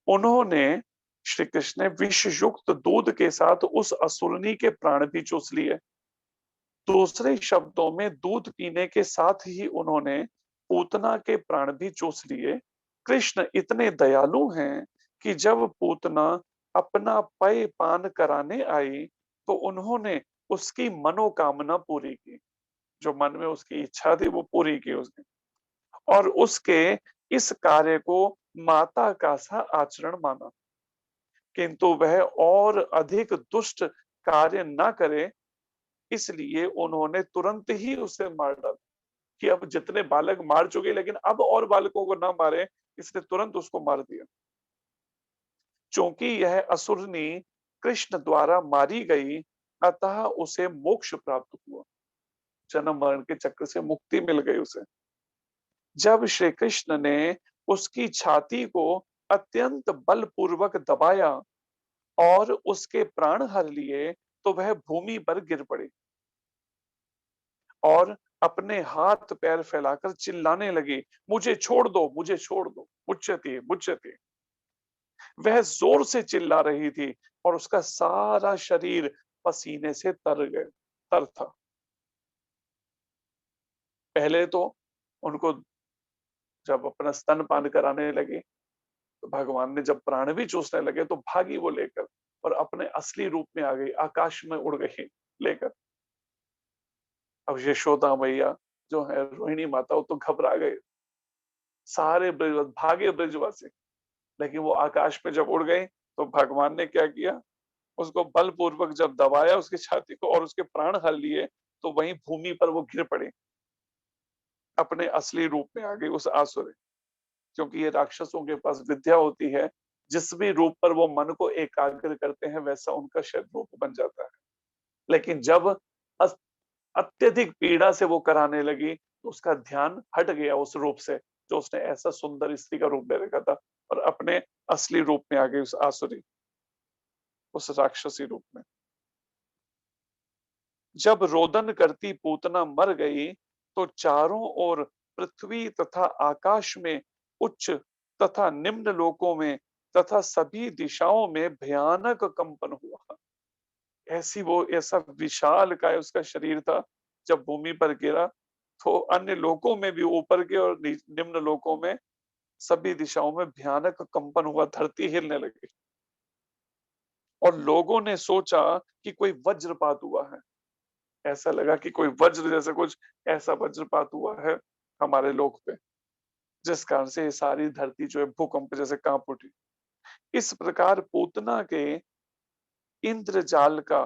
उन्होंने, श्री कृष्ण ने विष युक्त दूध के साथ उस असुरनी के प्राण भी चूस लिए। दूसरे शब्दों में, दूध पीने के साथ ही उन्होंने पूतना के प्राण भी चूस लिए। कृष्ण इतने दयालु हैं कि जब पूतना अपना पेय पान कराने आई तो उन्होंने उसकी मनोकामना पूरी की। जो मन में उसकी इच्छा थी वो पूरी की उसने, और उसके इस कार्य को माता का सा आचरण माना। किंतु वह और अधिक दुष्ट कार्य न करे, इसलिए उन्होंने तुरंत ही उसे मार डाला। कि अब जितने बालक मार चुके, लेकिन अब और बालकों को ना मारे, इसने तुरंत उसको मार दिया। क्योंकि यह असुरनी कृष्ण द्वारा मारी गई, अतः उसे मोक्ष प्राप्त हुआ। जन्म मरण के चक्र से मुक्ति मिल गई उसे। जब श्री कृष्ण ने उसकी छाती को अत्यंत बलपूर्वक दबाया और उसके प्राण हर लिए, तो वह भूमि पर गिर पड़ी और अपने हाथ पैर फैलाकर चिल्लाने लगी, मुझे छोड़ दो, मुझे छोड़ दो, मुच्यते मुच्यते। वह जोर से चिल्ला रही थी और उसका सारा शरीर पसीने से तर था। पहले तो उनको जब अपना स्तनपान कराने लगे, तो भगवान ने जब प्राण भी चूसने लगे तो भागी वो लेकर और अपने असली रूप में आ गई, आकाश में उड़ गई लेकर। अब यशोदा मैया जो है रोहिणी माता, वो तो घबरा गए, सारे भागे ब्रजवासी। लेकिन वो आकाश में जब उड़ गई तो भगवान ने क्या किया, उसको बलपूर्वक जब दबाया उसकी छाती को और उसके प्राण हर लिए, तो वहीं भूमि पर वो गिर पड़ी, अपने असली रूप में आ गई उस आसुरी। क्योंकि ये राक्षसों के पास विद्या होती है, जिस भी रूप पर वो मन को एकाग्र करते हैं वैसा उनका शायद रूप बन जाता है। लेकिन जब अस अत्यधिक पीड़ा से वो कराने लगी, तो उसका ध्यान हट गया उस रूप से, जो उसने ऐसा सुंदर स्त्री का रूप ले रखा था, और अपने असली रूप में आ गई उस आसुरी, उस राक्षसी रूप में। जब रोदन करती पूतना मर गई, तो चारों ओर पृथ्वी तथा आकाश में, उच्च तथा निम्न लोकों में तथा सभी दिशाओं में भयानक कंपन हुआ। ऐसी वो ऐसा विशाल काय उसका शरीर था, जब भूमि पर गिरा तो अन्य लोकों में भी, ऊपर के और निम्न लोकों में, सभी दिशाओं में भयानक कंपन हुआ, धरती हिलने लगी। और लोगों ने सोचा कि कोई वज्रपात हुआ है, ऐसा लगा कि कोई वज्र जैसा कुछ ऐसा वज्रपात हुआ है हमारे लोक पे, जिस कारण से ये सारी धरती जो है भूकंप जैसे कांप उठी। इस प्रकार पूतना के इंद्रजाल का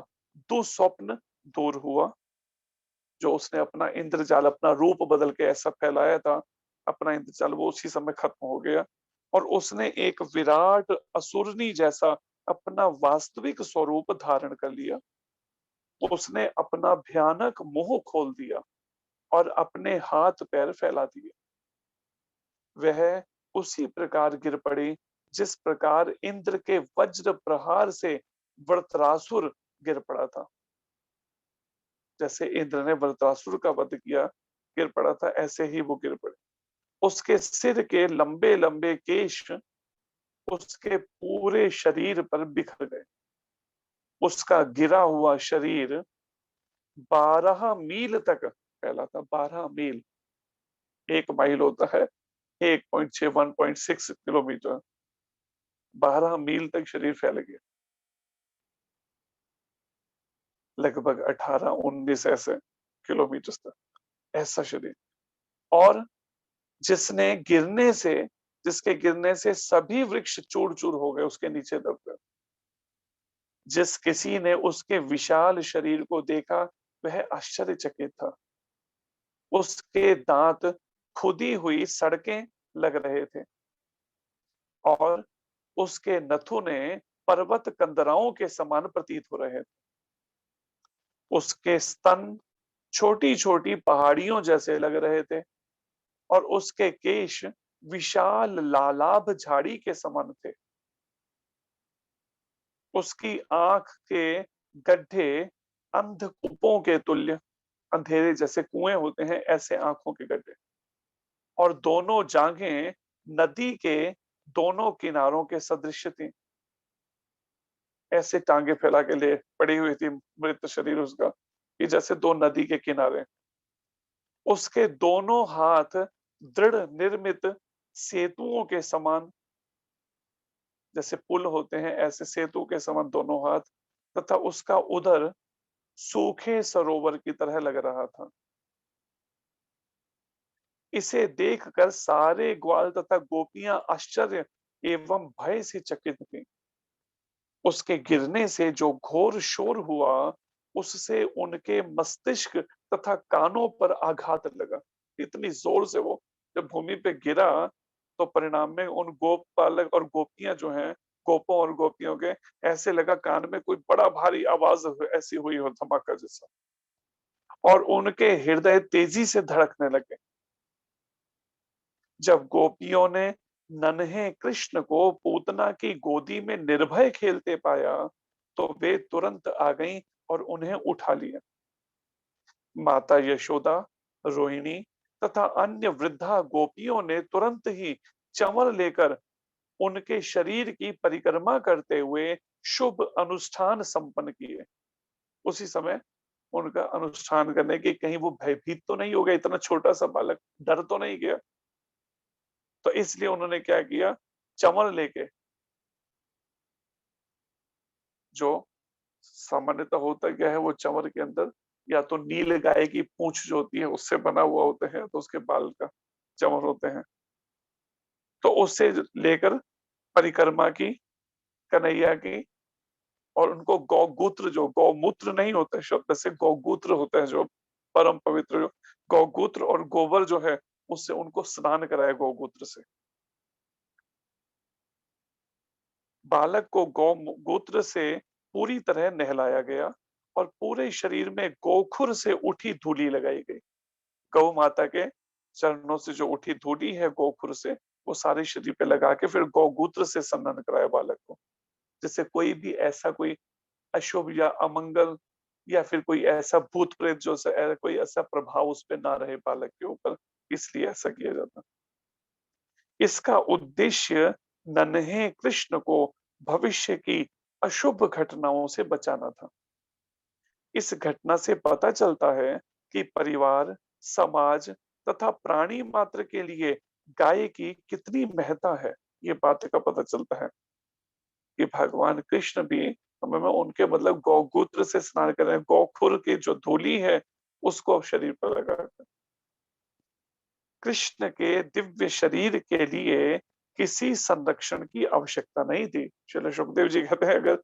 दुस्वप्न दूर हुआ। जो उसने अपना इंद्रजाल, अपना रूप बदल के ऐसा फैलाया था, अपना इंद्रजाल, वो उसी समय खत्म हो गया। और उसने एक विराट असुरनी जैसा अपना वास्तविक स्वरूप धारण कर लिया। उसने अपना भयानक मुंह खोल दिया और अपने हाथ पैर फैला दिए। वह उसी प्रकार गिर पड़ी जिस प्रकार इंद्र के वज्र प्रहार से वृत्रासुर गिर पड़ा था। जैसे इंद्र ने वृत्रासुर का वध किया, गिर पड़ा था, ऐसे ही वो गिर पड़े। उसके सिर के लंबे लंबे केश उसके पूरे शरीर पर बिखर गए। उसका गिरा हुआ शरीर 12 मील तक फैला था। 12 मील, 1 माइल होता है 1.6 1.6 किलोमीटर। 12 मील तक शरीर फैल गया, लगभग 18-19 ऐसे किलोमीटर तक, ऐसा शरीर। और जिसने गिरने से जिसके गिरने से सभी वृक्ष चूर चूर हो गए, उसके नीचे दब गए। जिस किसी ने उसके विशाल शरीर को देखा, वह आश्चर्यचकित था। उसके दांत खुदी हुई सड़कें लग रहे थे और उसके नथुने पर्वत कंदराओं के समान प्रतीत हो रहे थे। उसके स्तन छोटी छोटी पहाड़ियों जैसे लग रहे थे और उसके केश विशाल लालाभ झाड़ी के समान थे। उसकी आंख के गड्ढे अंधकूपों के तुल्य, अंधेरे जैसे कुएं होते हैं ऐसे आंखों के गड्ढे। और दोनों जांघें नदी के दोनों किनारों के सदृश थी। ऐसे टांगे फैला के ले पड़ी हुई थी मृत शरीर उसका, कि जैसे दो नदी के किनारे। उसके दोनों हाथ दृढ़ निर्मित सेतुओं के समान, जैसे पुल होते हैं ऐसे सेतु के समान दोनों हाथ, तथा उसका उदर सूखे सरोवर की तरह लग रहा था। इसे देखकर सारे ग्वाल तथा गोपियां आश्चर्य एवं भय से चकित थीं। उसके गिरने से जो घोर शोर हुआ, उससे उनके मस्तिष्क तथा कानों पर आघात लगा। इतनी जोर से वो जब भूमि पे गिरा, तो परिणाम में उन गोपालक और गोपियां जो हैं, गोपों और गोपियों के, ऐसे लगा कान में कोई बड़ा भारी आवाज ऐसी हुई हो, धमाका जैसा। और उनके हृदय तेजी से धड़कने लगे। जब गोपियों ने नन्हे कृष्ण को पूतना की गोदी में निर्भय खेलते पाया, तो वे तुरंत आ गईं और उन्हें उठा लिया। माता यशोदा, रोहिणी तथा अन्य वृद्धा गोपियों ने तुरंत ही चंवर लेकर उनके शरीर की परिक्रमा करते हुए शुभ अनुष्ठान संपन्न किए। उसी समय उनका अनुष्ठान करने की, कहीं वो भयभीत तो नहीं हो गया, इतना छोटा सा बालक डर तो नहीं गया। तो इसलिए उन्होंने क्या किया, चंवर लेके, जो सामान्यतः होता क्या है, वो चंवर के अंदर या तो नील गाय की पूंछ जो होती है उससे बना हुआ होता है, तो उसके बाल का चंवर होते हैं। तो उससे लेकर परिक्रमा की, कन्हैया की, और उनको गौगूत्र, जो गौमूत्र नहीं होता है शब्द से गौगूत्र होता है, जो परम पवित्र जो गौगूत्र और गोबर जो है, उससे उनको स्नान कराया गौगूत्र से। बालक को गौमूत्र से पूरी तरह नहलाया गया और पूरे शरीर में गोखुर से उठी धूली लगाई गई। गौ माता के चरणों से जो उठी धूली है गोखुर से, वो सारे शरीर पे लगा के फिर गौगूत्र से स्नान कराया बालक को, जिससे कोई भी ऐसा कोई अशुभ या अमंगल या फिर कोई ऐसा भूत प्रेत जो कोई ऐसा प्रभाव उस पे ना रहे बालक के ऊपर, इसलिए ऐसा किया जाता। इसका उद्देश्य नन्हे कृष्ण को भविष्य की अशुभ घटनाओं से बचाना था। इस घटना से पता चलता है कि परिवार, समाज तथा प्राणी मात्र के लिए गाय की कितनी महत्ता है। ये बात का पता चलता है कि भगवान कृष्ण भी हमें उनके मतलब गौगूत्र से स्नान कर रहे हैं, गौखुर की जो धूली है उसको शरीर पर लगाकर। कृष्ण के दिव्य शरीर के लिए किसी संरक्षण की आवश्यकता नहीं थी। श्रील सुखदेव जी कहते हैं, अगर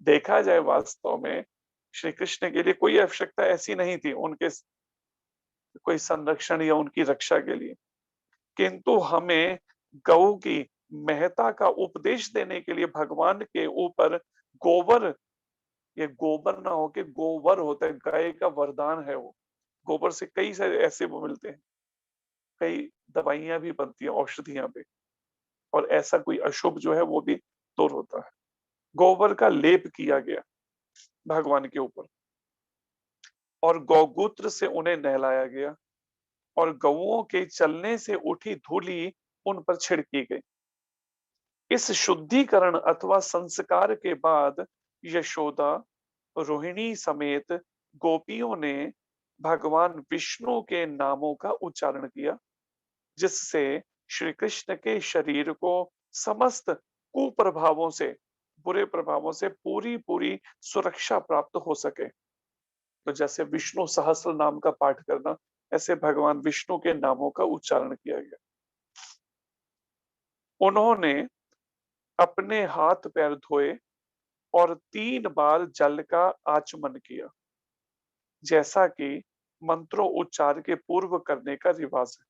देखा जाए वास्तव में श्री कृष्ण के लिए कोई आवश्यकता ऐसी नहीं थी उनके कोई संरक्षण या उनकी रक्षा के लिए, किंतु हमें गौ की महत्ता का उपदेश देने के लिए भगवान के ऊपर गोबर, ये गोबर ना हो के गोवर होता है, गाय का वरदान है वो। गोबर से कई सारे ऐसे वो मिलते हैं, कई दवाइयां भी बनती हैं, औषधियां भी, और ऐसा कोई अशुभ जो है वो भी दूर होता है। गोबर का लेप किया गया भगवान के ऊपर और गौगूत्र से उन्हें नहलाया गया और गौओं के चलने से उठी धूली उन पर छिड़की गई। इस शुद्धिकरण अथवा संस्कार के बाद यशोदा, रोहिणी समेत गोपियों ने भगवान विष्णु के नामों का उच्चारण किया, जिससे श्री कृष्ण के शरीर को समस्त कुप्रभावों से, बुरे प्रभावों से पूरी पूरी सुरक्षा प्राप्त हो सके। तो जैसे विष्णु सहस्त्र नाम का पाठ करना, ऐसे भगवान विष्णु के नामों का उच्चारण किया गया। उन्होंने अपने हाथ पैर धोए और 3 बार जल का आचमन किया, जैसा कि मंत्रों उच्चार के पूर्व करने का रिवाज है।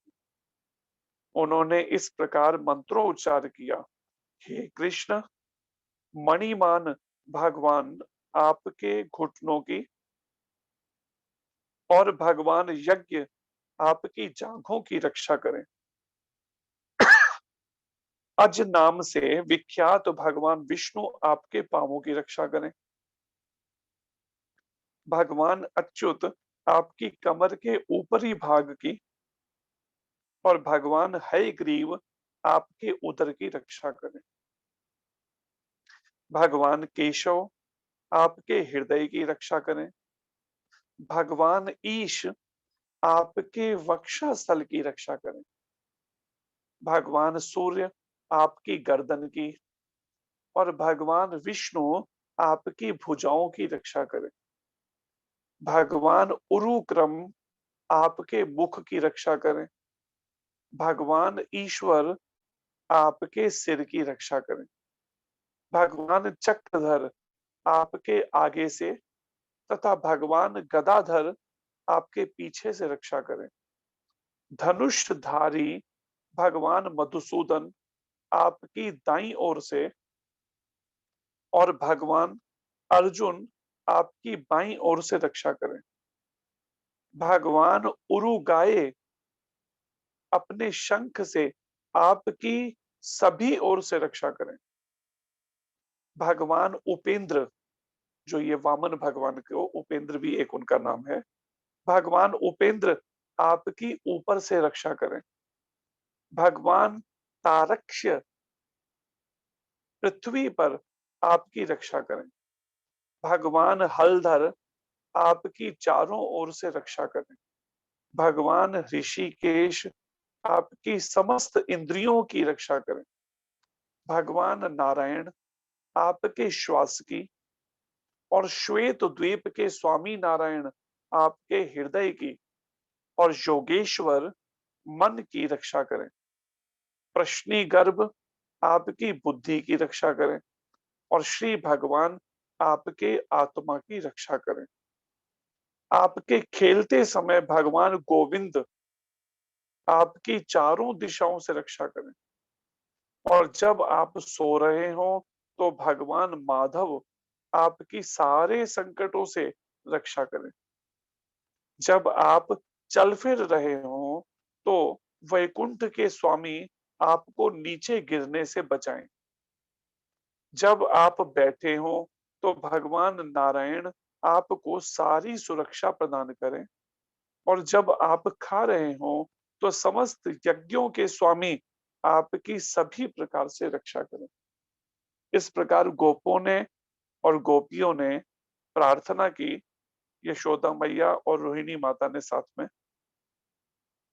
उन्होंने इस प्रकार मंत्रों उच्चार किया, हे कृष्ण, मणिमान भगवान आपके घुटनों की और भगवान यज्ञ आपकी जांघों की रक्षा करें। अज नाम से विख्यात भगवान विष्णु आपके पांवों की रक्षा करें। भगवान अच्युत आपकी कमर के ऊपरी भाग की और भगवान हयग्रीव आपके उदर की रक्षा करें। भगवान केशव आपके हृदय की रक्षा करें। भगवान ईश आपके वक्षस्थल की रक्षा करें। भगवान सूर्य आपकी गर्दन की और भगवान विष्णु आपकी भुजाओं की रक्षा करें। भगवान उरुक्रम आपके मुख की रक्षा करें। भगवान ईश्वर आपके सिर की रक्षा करें। भगवान चक्रधर आपके आगे से तथा भगवान गदाधर आपके पीछे से रक्षा करें। धनुषधारी भगवान मधुसूदन आपकी दाईं ओर से और भगवान अर्जुन आपकी बाईं ओर से रक्षा करें। भगवान उरुगाए अपने शंख से आपकी सभी ओर से रक्षा करें। भगवान उपेंद्र, जो ये वामन भगवान को उपेंद्र भी एक उनका नाम है, भगवान उपेंद्र आपकी ऊपर से रक्षा करें। भगवान तारक्ष्य पृथ्वी पर आपकी रक्षा करें। भगवान हलधर आपकी चारों ओर से रक्षा करें। भगवान ऋषिकेश आपकी समस्त इंद्रियों की रक्षा करें। भगवान नारायण आपके श्वास की और श्वेत द्वीप के स्वामी नारायण आपके हृदय की और योगेश्वर मन की रक्षा करें। प्रश्नी गर्भ आपकी बुद्धि की रक्षा करें और श्री भगवान आपके आत्मा की रक्षा करें। आपके खेलते समय भगवान गोविंद आपकी चारों दिशाओं से रक्षा करें। और जब आप सो रहे हो तो भगवान माधव आपकी सारे संकटों से रक्षा करें। जब आप चल फिर रहे हो तो वैकुंठ के स्वामी आपको नीचे गिरने से बचाएं। जब आप बैठे हो तो भगवान नारायण आपको सारी सुरक्षा प्रदान करें। और जब आप खा रहे हो तो समस्त यज्ञों के स्वामी आपकी सभी प्रकार से रक्षा करें। इस प्रकार गोपों ने और गोपियों ने प्रार्थना की। यशोदा मैया और रोहिणी माता ने साथ में।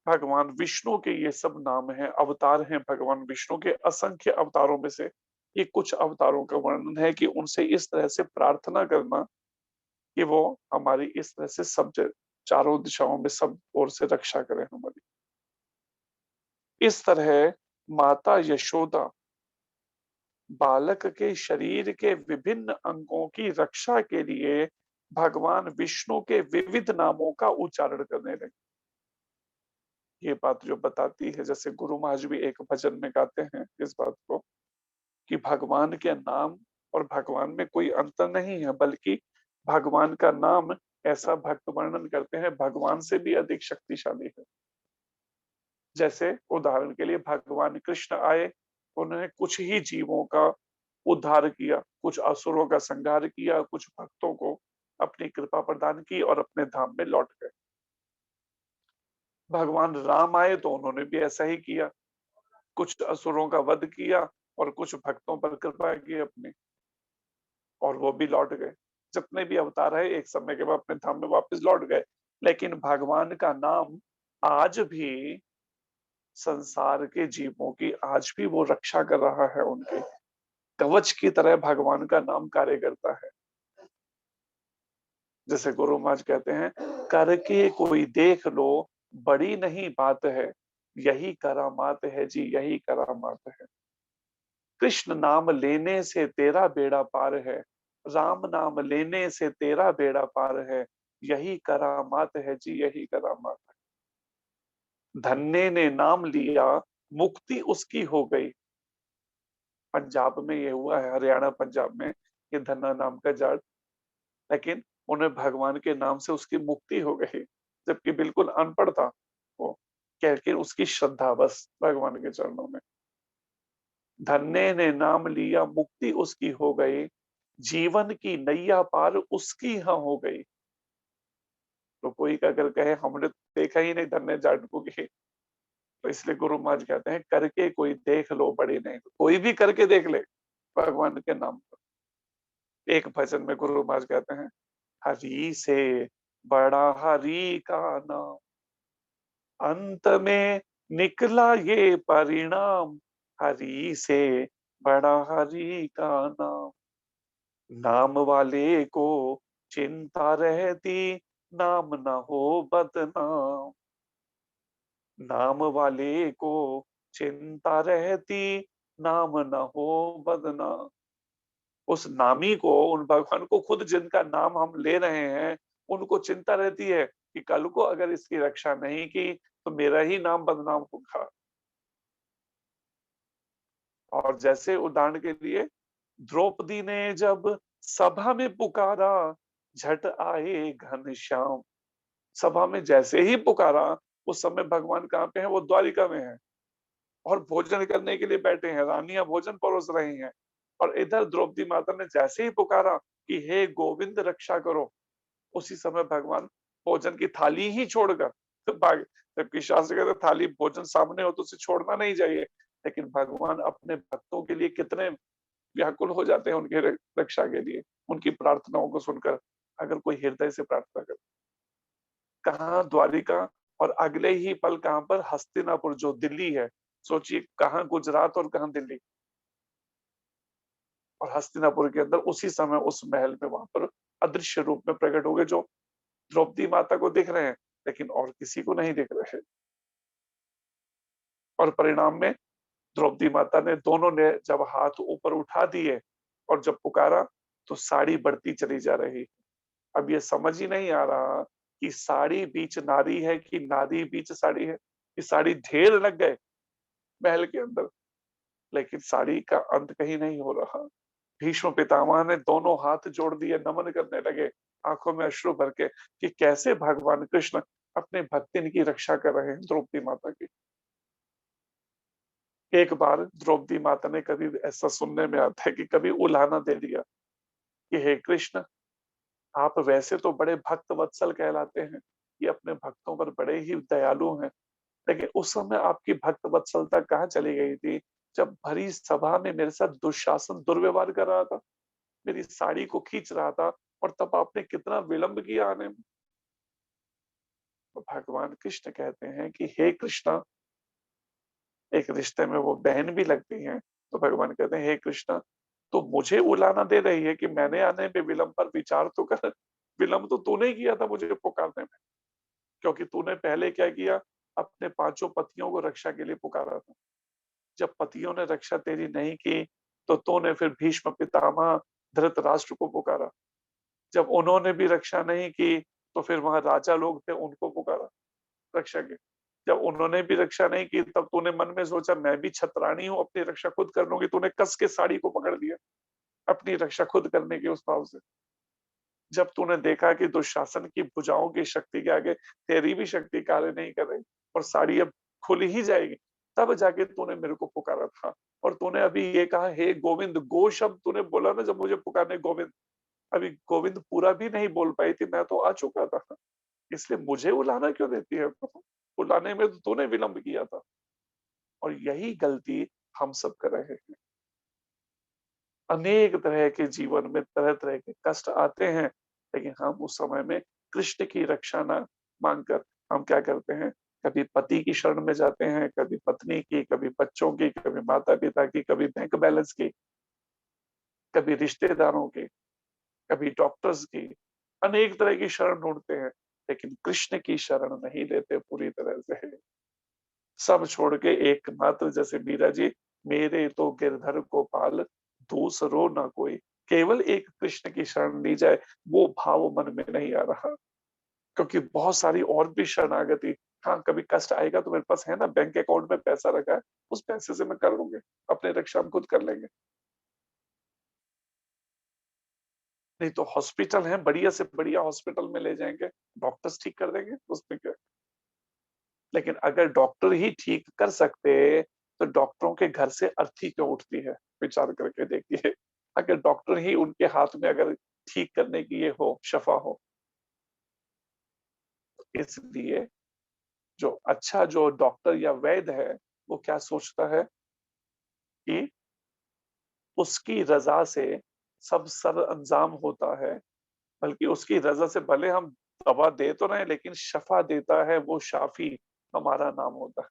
भगवान विष्णु के ये सब नाम हैं, अवतार हैं भगवान विष्णु के। असंख्य अवतारों में से ये कुछ अवतारों का वर्णन है कि उनसे इस तरह से प्रार्थना करना कि वो हमारी इस तरह से चारों दिशाओं में सब ओर से रक्षा करें हमारी। इस तरह माता यशोदा बालक के शरीर के विभिन्न अंगों की रक्षा के लिए भगवान विष्णु के विविध नामों का उच्चारण करने लगे। ये बात जो बताती है, जैसे गुरु महाराज भी एक भजन में गाते हैं इस बात को, कि भगवान के नाम और भगवान में कोई अंतर नहीं है, बल्कि भगवान का नाम ऐसा भक्त वर्णन करते हैं भगवान से भी अधिक शक्तिशाली है। जैसे उदाहरण के लिए भगवान कृष्ण आए, उन्होंने कुछ ही जीवों का उद्धार किया, कुछ असुरों का संहार किया, कुछ भक्तों को अपनी कृपा प्रदान की और अपने धाम में लौट गए। भगवान राम आए तो उन्होंने भी ऐसा ही किया, कुछ असुरों का वध किया और कुछ भक्तों पर कृपा की अपनी, और वो भी लौट गए। जितने भी अवतार है एक समय के बाद अपने धाम में वापस लौट गए। लेकिन भगवान का नाम आज भी संसार के जीवों की आज भी वो रक्षा कर रहा है, उनके कवच की तरह भगवान का नाम कार्य करता है। जैसे गुरु महाराज कहते हैं, करके कोई देख लो बड़ी नहीं बात है, यही करामात है जी, यही करामात है। कृष्ण नाम लेने से तेरा बेड़ा पार है, राम नाम लेने से तेरा बेड़ा पार है, यही करामात है जी, यही करामात है। धन्य ने नाम लिया मुक्ति उसकी हो गई। पंजाब में ये हुआ है, हरियाणा पंजाब में, ये धन्ना नाम का जाट, लेकिन उन्हें भगवान के नाम से उसकी मुक्ति हो गई, जबकि बिल्कुल अनपढ़ था वो, लेकिन उसकी श्रद्धा बस भगवान के चरणों में। धन्य ने नाम लिया मुक्ति उसकी हो गई, जीवन की नैया पार उसकी हाँ हो गई। तो कोई अगर कहे हमने देखा ही नहीं धन्य जाट को की, तो इसलिए गुरु महाराज कहते हैं, करके कोई देख लो बड़ी नहीं, कोई भी करके देख ले भगवान के नाम पर। एक भजन में गुरु महाराज कहते हैं, हरि से बड़ा हरि का नाम, अंत में निकला ये परिणाम, हरि से बड़ा हरि का नाम। नाम वाले को चिंता रहती, नाम ना हो बदनाम। नाम वाले को चिंता रहती, नाम ना हो बदनाम। उस नामी को, उन भगवान को खुद जिनका नाम हम ले रहे हैं, उनको चिंता रहती है कि कल को अगर इसकी रक्षा नहीं की तो मेरा ही नाम बदनाम होगा। और जैसे उदाहरण के लिए द्रौपदी ने जब सभा में पुकारा, झट आए घनश्याम। सभा में जैसे ही पुकारा, उस समय भगवान कहाँ पे है? वो द्वारिका में है और भोजन करने के लिए बैठे हैं, रानियां भोजन परोस रही हैं। और इधर द्रौपदी माता ने जैसे ही पुकारा कि हे गोविंद रक्षा करो, उसी समय भगवान भोजन की थाली ही छोड़कर तो भाग। जबकि शास्त्र कहते हैं थाली भोजन सामने हो तो उसे छोड़ना नहीं चाहिए, लेकिन भगवान अपने भक्तों के लिए कितने व्याकुल हो जाते हैं उनके रक्षा के लिए, उनकी प्रार्थनाओं को सुनकर, अगर कोई हृदय से प्रार्थना करे। कहाँ द्वारिका, और अगले ही पल कहाँ पर? हस्तिनापुर, जो दिल्ली है। सोचिए कहाँ गुजरात और कहाँ दिल्ली। और हस्तिनापुर के अंदर उसी समय उस महल में वहां पर अदृश्य रूप में प्रकट हो गए, जो द्रौपदी माता को दिख रहे हैं लेकिन और किसी को नहीं दिख रहे हैं। और परिणाम में द्रौपदी माता ने, दोनों ने जब हाथ ऊपर उठा दिए और जब पुकारा, तो साड़ी बढ़ती चली जा रही। अब ये समझ ही नहीं आ रहा कि साड़ी बीच नारी है कि नारी बीच साड़ी है, कि साड़ी ढेर लग गए महल के अंदर, लेकिन साड़ी का अंत कहीं नहीं हो रहा। भीष्म पितामह ने दोनों हाथ जोड़ दिए, नमन करने लगे, आंखों में अश्रु भर के, कि कैसे भगवान कृष्ण अपने भक्तिन की रक्षा कर रहे हैं, द्रौपदी माता की। एक बार द्रौपदी माता ने कभी ऐसा सुनने में आता है कि कभी उलाहना दे दिया कि हे कृष्ण, आप वैसे तो बड़े भक्त वत्सल कहलाते हैं, कि अपने भक्तों पर बड़े ही दयालु हैं, लेकिन उस समय आपकी भक्त वत्सलता कहाँ चली गई थी, जब भरी सभा में मेरे साथ दुशासन दुर्व्यवहार कर रहा था, मेरी साड़ी को खींच रहा था, और तब आपने कितना विलंब किया आने में। तो भगवान कृष्ण कहते हैं कि हे कृष्णा, एक रिश्ते में वो बहन भी लगती हैं, तो भगवान कहते हैं हे कृष्णा, तो मुझे उलाहना दे रही है कि मैंने आने में विलंब पर विचार तो कर, विलंब तो तूने ही किया था मुझे पुकारने में, क्योंकि तूने पहले क्या किया, अपने पांचों पतियों को रक्षा के लिए पुकारा था। जब पतियों ने रक्षा तेरी नहीं की, तो तूने फिर भीष्म पितामह धृतराष्ट्र को पुकारा। जब उन्होंने भी रक्षा नहीं की, तो फिर वहां राजा लोग थे, उनको पुकारा रक्षा के। जब उन्होंने भी रक्षा नहीं की, तब तूने मन में सोचा मैं भी छतरानी हूँ, अपनी रक्षा खुद कर लूंगी, तूने कस के साड़ी को पकड़ लिया अपनी रक्षा खुद करने के उस भाव से। जब तूने देखा कि दुशासन की भुजाओं की शक्ति के आगे तेरी भी शक्ति कार्य नहीं कर रही, और साड़ी अब खुल ही जाएगी, तब जाके तूने मेरे को पुकारा था। और तूने अभी ये कहा हे गोविंद, गो शब्द तूने बोला ना जब मुझे पुकारने गोविंद, अभी गोविंद पूरा भी नहीं बोल पाई थी, मैं तो आ चुका था। इसलिए मुझे उलाहना क्यों देती है? उलाहने में तो तूने विलंब किया था। और यही गलती हम सब कर रहे हैं। अनेक तरह के जीवन में तरह-तरह के कष्ट आते हैं, लेकिन हम उस समय में कृष्ण की रक्षा ना मांगकर हम क्या करते हैं, कभी पति की शरण में जाते हैं, कभी पत्नी की, कभी बच्चों की, कभी माता-पिता की, कभी बैंक बैलेंस की, कभी रिश्तेदारों की, कभी डॉक्टर्स की, अनेक तरह की शरण ढूँढते हैं, लेकिन कृष्ण की शरण नहीं लेते पूरी तरह से। सब छोड़ के एकमात्र जैसे मीरा जी, मेरे तो गिरधर गोपाल दूसरो ना कोई, केवल एक कृष्ण की शरण ली जाए, वो भाव मन में नहीं आ रहा, क्योंकि बहुत सारी और भी शरणागति, हाँ कभी कष्ट आएगा तो मेरे पास है ना, बैंक अकाउंट में पैसा रखा है, उस पैसे से मैं कर लूंगे, अपने रक्षा हम खुद कर लेंगे। नहीं तो हॉस्पिटल है, बढ़िया से बढ़िया हॉस्पिटल में ले जाएंगे, डॉक्टर्स ठीक कर देंगे, उसमें क्या। लेकिन अगर डॉक्टर ही ठीक कर सकते, तो डॉक्टरों के घर से अर्थी क्यों उठती है? विचार करके देखिए। अगर डॉक्टर ही उनके हाथ में अगर ठीक करने की ये हो, शफ़ा हो। इसलिए जो डॉक्टर या वैद्य है, वो क्या सोचता है कि उसकी रज़ा से सब सर-अंजाम होता है, बल्कि उसकी रज़ा से भले हम दवा दे तो रहे हैं, लेकिन शफ़ा देता है वो शाफ़ी, हमारा नाम होता है।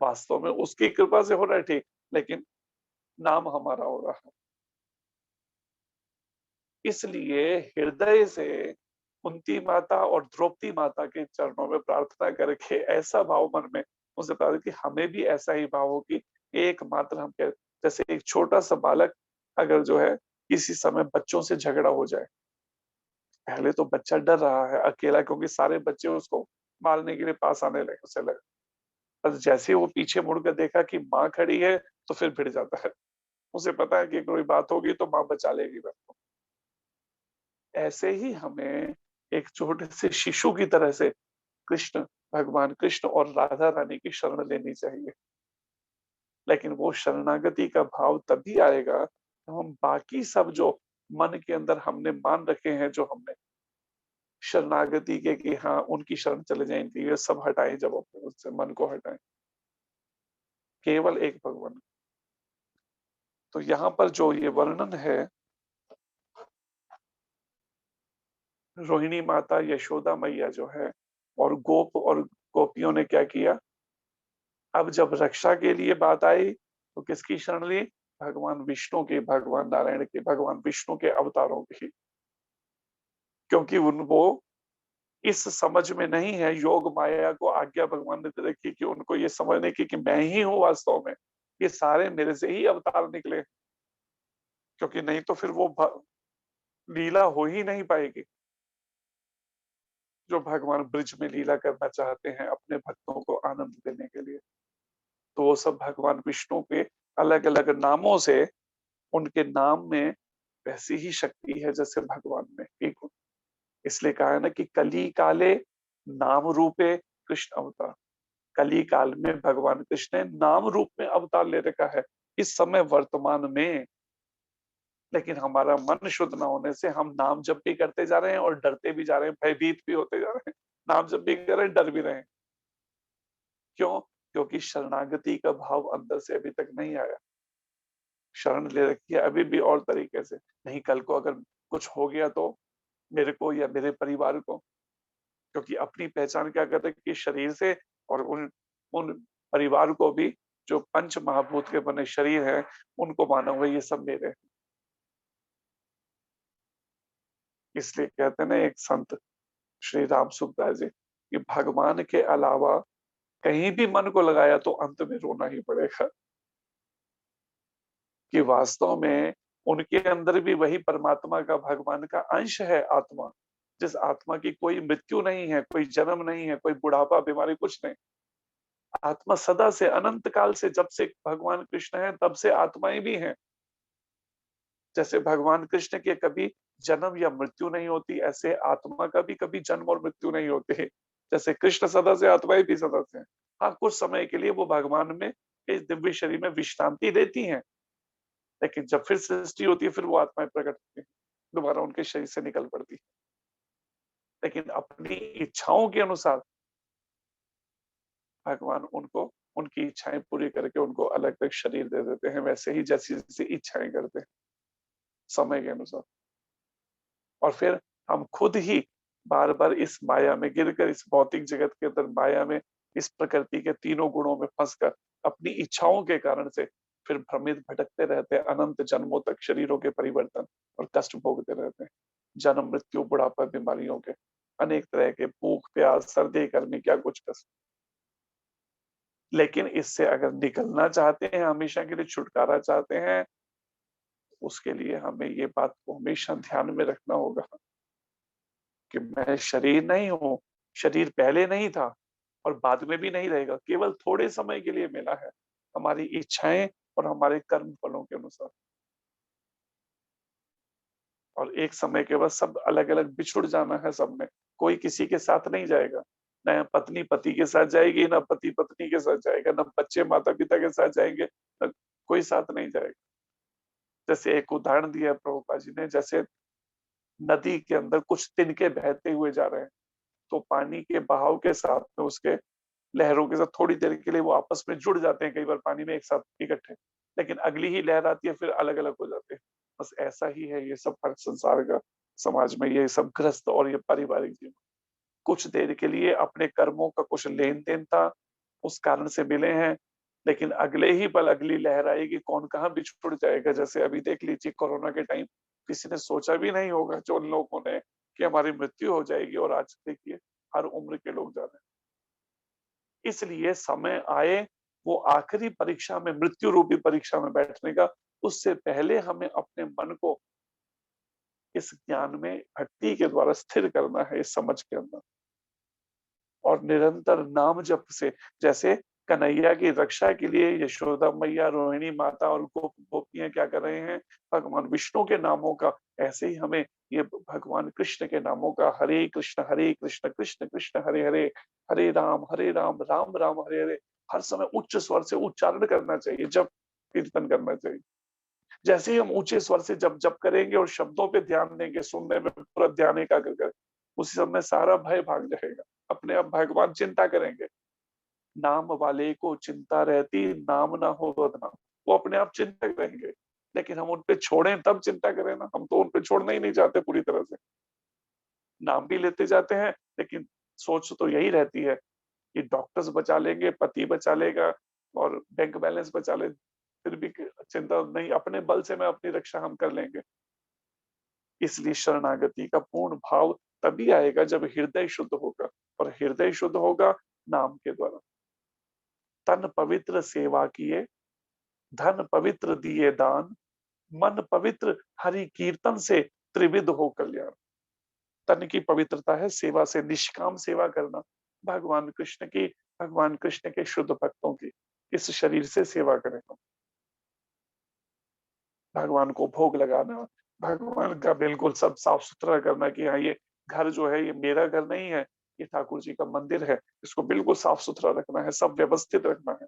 वास्तव में उसकी कृपा से हो रहा है ठीक, लेकिन नाम हमारा हो रहा है। इसलिए हृदय से कुंती माता और द्रौपदी माता के चरणों में प्रार्थना करके ऐसा भाव मन में उनसे प्रार्थना कि हमें भी ऐसा ही भाव हो कि एकमात्र हम क्या, जैसे एक छोटा सा बालक अगर जो है किसी समय बच्चों से झगड़ा हो जाए, पहले तो बच्चा डर रहा है अकेला, क्योंकि सारे बच्चे उसको मारने के लिए पास आने लगे, उसे लगा, पर जैसे ही वो पीछे मुड़कर देखा कि माँ खड़ी है, तो फिर भिड़ जाता है। उसे पता है कि कोई बात होगी तो माँ बचा लेगी मेरे को। ऐसे ही हमें एक छोटे से शिशु की तरह से कृष्ण, भगवान कृष्ण और राधा रानी की शरण लेनी चाहिए। लेकिन वो शरणागति का भाव तभी आएगा जब हम बाकी सब जो मन के अंदर हमने मान रखे हैं, जो हमने शरणागति के कि हाँ उनकी शरण चले जाए, इनकी ये सब हटाएं, जब अपने उससे मन को हटाएं, केवल एक भगवान। तो यहाँ पर जो ये वर्णन है, रोहिणी माता यशोदा मैया जो है और गोप और गोपियों ने क्या किया, अब जब रक्षा के लिए बात आई तो किसकी शरण ली, भगवान विष्णु की, भगवान नारायण की, भगवान विष्णु के अवतारों की। क्योंकि उन वो इस समझ में नहीं है, योग माया को आज्ञा भगवान ने दे रखी कि उनको ये समझने की कि मैं ही हूँ वास्तव में, ये सारे मेरे से ही अवतार निकले। क्योंकि नहीं तो फिर वो लीला हो ही नहीं पाएगी। जो भगवान ब्रिज में लीला करना चाहते हैं अपने भक्तों को आनंद देने के लिए, तो वो सब भगवान विष्णु के अलग अलग नामों से, उनके नाम में वैसी ही शक्ति है जैसे भगवान में एक गुण। इसलिए कहा है ना कि कली काले नाम रूपे कृष्ण अवतार। कली काल में भगवान कृष्ण ने नाम रूप में अवतार ले रखा है इस समय वर्तमान में। लेकिन हमारा मन शुद्ध ना होने से हम नाम जप भी करते जा रहे हैं और डरते भी जा रहे हैं, भयभीत भी होते जा रहे हैं। नाम जप भी कर रहे हैं, डर भी रहे हैं। क्यों? क्योंकि शरणागति का भाव अंदर से अभी तक नहीं आया। शरण ले रखी है अभी भी और तरीके से, नहीं कल को अगर कुछ हो गया तो मेरे को या मेरे परिवार को। क्योंकि अपनी पहचान क्या करते हैं कि शरीर से, और उन उन परिवार को भी जो पंच महाभूत के बने शरीर है उनको माना हुआ ये सब मेरे हैं। इसलिए कहते हैं ना एक संत श्री राम सुखदास जी कि भगवान के अलावा कहीं भी मन को लगाया तो अंत में रोना ही पड़ेगा। कि वास्तव में उनके अंदर भी वही परमात्मा का, भगवान का अंश है आत्मा। जिस आत्मा की कोई मृत्यु नहीं है, कोई जन्म नहीं है, कोई बुढ़ापा बीमारी कुछ नहीं। आत्मा सदा से अनंत काल से, जब से भगवान कृष्ण है तब से आत्माएं भी हैं। जैसे भगवान कृष्ण के कभी जन्म या मृत्यु नहीं होती, ऐसे आत्मा का भी कभी जन्म और मृत्यु नहीं होती। जैसे कृष्ण सदा से, आत्माएं भी सदा से। हाँ, कुछ समय के लिए वो भगवान में इस दिव्य शरीर में विश्रांति लेती हैं, लेकिन जब फिर सृष्टि होती है फिर वो आत्माएं प्रकट होती है, दोबारा उनके शरीर से निकल पड़ती है। लेकिन अपनी इच्छाओं के अनुसार भगवान उनको उनकी इच्छाएं पूरी करके उनको अलग अलग शरीर दे देते हैं, वैसे ही जैसी जैसी इच्छाएं करते हैं समय के अनुसार। और फिर हम खुद ही बार बार इस माया में गिरकर, इस भौतिक जगत के अंदर माया में, इस प्रकृति के तीनों गुणों में फंसकर अपनी इच्छाओं के कारण से फिर भ्रमित भटकते रहते हैं अनंत जन्मों तक, शरीरों के परिवर्तन और कष्ट भोगते रहते हैं। जन्म मृत्यु बुढ़ापा बीमारियों के अनेक तरह के, भूख प्यास सर्दी गर्मी क्या कुछ कष्ट। लेकिन इससे अगर निकलना चाहते हैं, हमेशा के लिए छुटकारा चाहते हैं, उसके लिए हमें ये बात को हमेशा ध्यान में रखना होगा कि मैं शरीर नहीं हूँ, शरीर पहले नहीं था और बाद में भी नहीं रहेगा, केवल थोड़े समय के लिए मिला है, हमारी इच्छाएं और हमारे कर्म फलों के अनुसार। और एक समय के बाद सब अलग-अलग बिछुड़ जाना है सबने, कोई किसी के साथ नहीं जाएगा। ना पत्नी पति के साथ जाएगी, ना पति पत्नी के साथ जाएगा, ना बच्चे माता-पिता के साथ जाएंगे, ना कोई साथ नहीं जाएगा। जैसे एक उदाहरण दिया प्रभुपाद जी ने, जैसे नदी के अंदर कुछ तिनके बहते हुए जा रहे हैं, तो पानी के बहाव के साथ में, उसके लहरों के साथ थोड़ी देर के लिए वो आपस में जुड़ जाते हैं, कई बार पानी में एक साथ इकट्ठे, लेकिन अगली ही लहर आती है फिर अलग-अलग हो जाते हैं। बस ऐसा ही है ये सब हर संसार का, समाज में ये सब ग्रस्त और ये पारिवारिक जीवन। कुछ देर के लिए अपने कर्मों का कुछ लेन-देन था, उस कारण से मिले हैं, लेकिन अगले ही पल अगली लहर आएगी, कौन कहाँ बिछुड़ जाएगा। जैसे अभी देख लीजिए कोरोना के टाइम, किसी ने सोचा भी नहीं होगा जो लोगों ने कि हमारी मृत्यु हो जाएगी, और आज देखिए हर उम्र के लोग जा रहे हैं। इसलिए समय आए वो आखिरी परीक्षा में, मृत्यु रूपी परीक्षा में बैठने का, उससे पहले हमें अपने मन को इस ज्ञान में भक्ति के द्वारा स्थिर करना है, इस समझ के अंदर। और निरंतर नाम जप से, जैसे कन्हैया की रक्षा के लिए यशोदा मैया, रोहिणी माता और गोपियां क्या कर रहे हैं, भगवान विष्णु के नामों का, ऐसे ही हमें ये भगवान कृष्ण के नामों का हरे कृष्ण कृष्ण कृष्ण हरे हरे, हरे राम राम राम हरे हरे, हर समय उच्च स्वर से उच्चारण करना चाहिए, जब कीर्तन करना चाहिए। जैसे ही हम ऊंचे स्वर से जब जप करेंगे और शब्दों पे ध्यान देंगे, सुनने में पूरा ध्यान एकाग्र करें, उसी समय सारा भय भाग जाएगा, अपने आप भगवान चिंता करेंगे। नाम वाले को चिंता रहती, नाम ना हो बदनाम। वो अपने आप चिंतक रहेंगे, लेकिन हम उन पे छोड़ें तब चिंता करें ना, हम तो उन पे छोड़ना ही नहीं चाहते पूरी तरह से। नाम भी लेते जाते हैं, लेकिन सोच तो यही रहती है कि डॉक्टर्स बचा लेंगे, पति बचा लेगा और बैंक बैलेंस बचा ले, फिर भी चिंता नहीं, अपने बल से मैं अपनी रक्षा हम कर लेंगे। इसलिए शरणागति का पूर्ण भाव तभी आएगा जब हृदय शुद्ध होगा, और हृदय शुद्ध होगा नाम के द्वारा। तन पवित्र सेवा किए, धन पवित्र दिए दान, मन पवित्र हरि कीर्तन से त्रिविध हो कल्याण। तन की पवित्रता है सेवा से, निष्काम सेवा करना, भगवान कृष्ण की, भगवान कृष्ण के शुद्ध भक्तों की इस शरीर से सेवा करें हम। भगवान को भोग लगाना, भगवान का बिल्कुल सब साफ सुथरा करना कि हाँ ये घर जो है ये मेरा घर नहीं है, ये ठाकुर जी का मंदिर है, इसको बिल्कुल साफ सुथरा रखना है, सब व्यवस्थित रखना है।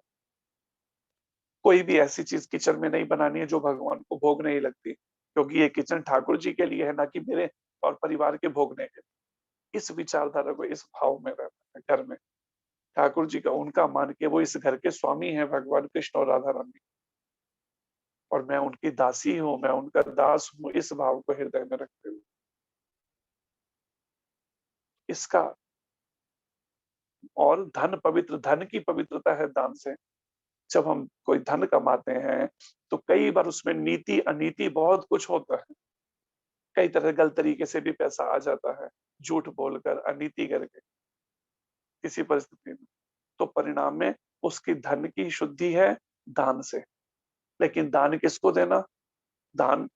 कोई भी ऐसी चीज किचन में नहीं बनानी है जो भगवान को भोग नहीं लगती, क्योंकि ये किचन ठाकुर जी के लिए है, ना कि मेरे और परिवार के भोगने के लिए। इस विचारधारा को, इस भाव में रहना है घर में। ठाकुर जी का उनका मान के वो इस घर के स्वामी हैं, भगवान कृष्ण और राधा रानी, और मैं उनकी दासी हूँ, मैं उनका दास हूँ, इस भाव को हृदय में रखते हुए इसका। और धन पवित्र, धन की पवित्रता है दान से। जब हम कोई धन कमाते हैं तो कई बार उसमें नीति अनीति बहुत कुछ होता है, कई तरह गलत तरीके से भी पैसा आ जाता है, झूठ बोलकर, अनीति करके किसी परिस्थिति में। तो परिणाम में उसकी धन की शुद्धि है दान से। लेकिन दान किसको देना? दान,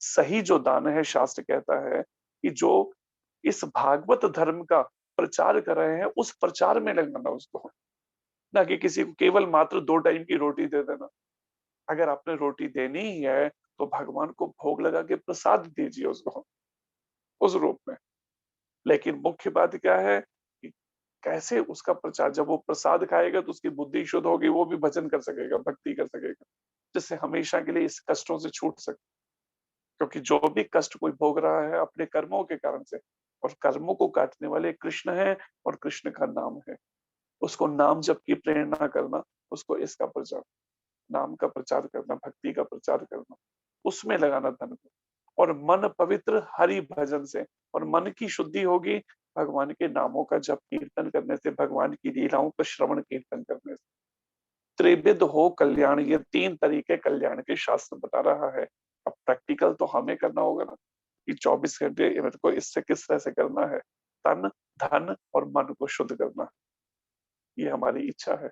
सही जो दान है, शास्त्र कहता है कि जो इस भागवत धर्म का प्रचार कर रहे हैं उस प्रचार में लगाना उसको, ना कि किसी को केवल मात्र 2 टाइम की रोटी दे देना। अगर आपने रोटी देनी ही है तो भगवान को भोग लगा के प्रसाद दीजिए उसको, उस रूप में। लेकिन मुख्य बात क्या है कि कैसे उसका प्रचार, जब वो प्रसाद खाएगा तो उसकी बुद्धि शुद्ध होगी, वो भी भजन कर सकेगा, भक्ति कर सकेगा, जिससे हमेशा के लिए इस कष्टों से छूट सके। क्योंकि जो भी कष्ट कोई भोग रहा है अपने कर्मों के कारण से, और कर्मों को काटने वाले कृष्ण हैं, और कृष्ण का नाम है। उसको नाम जप की प्रेरणा करना, उसको इसका प्रचार, नाम का प्रचार करना, भक्ति का प्रचार करना, उसमें लगाना धन को। और मन पवित्र हरि भजन से, और मन की शुद्धि होगी भगवान के नामों का जप कीर्तन करने से, भगवान की लीलाओं का श्रवण कीर्तन करने से। त्रिविध हो कल्याण, ये 3 तरीके कल्याण के शास्त्र बता रहा है। अब प्रैक्टिकल तो हमें करना होगा ना, कि 24 घंटे मेरे को इससे किस तरह से करना है। तन, धन और मन को शुद्ध करना, ये हमारी इच्छा है।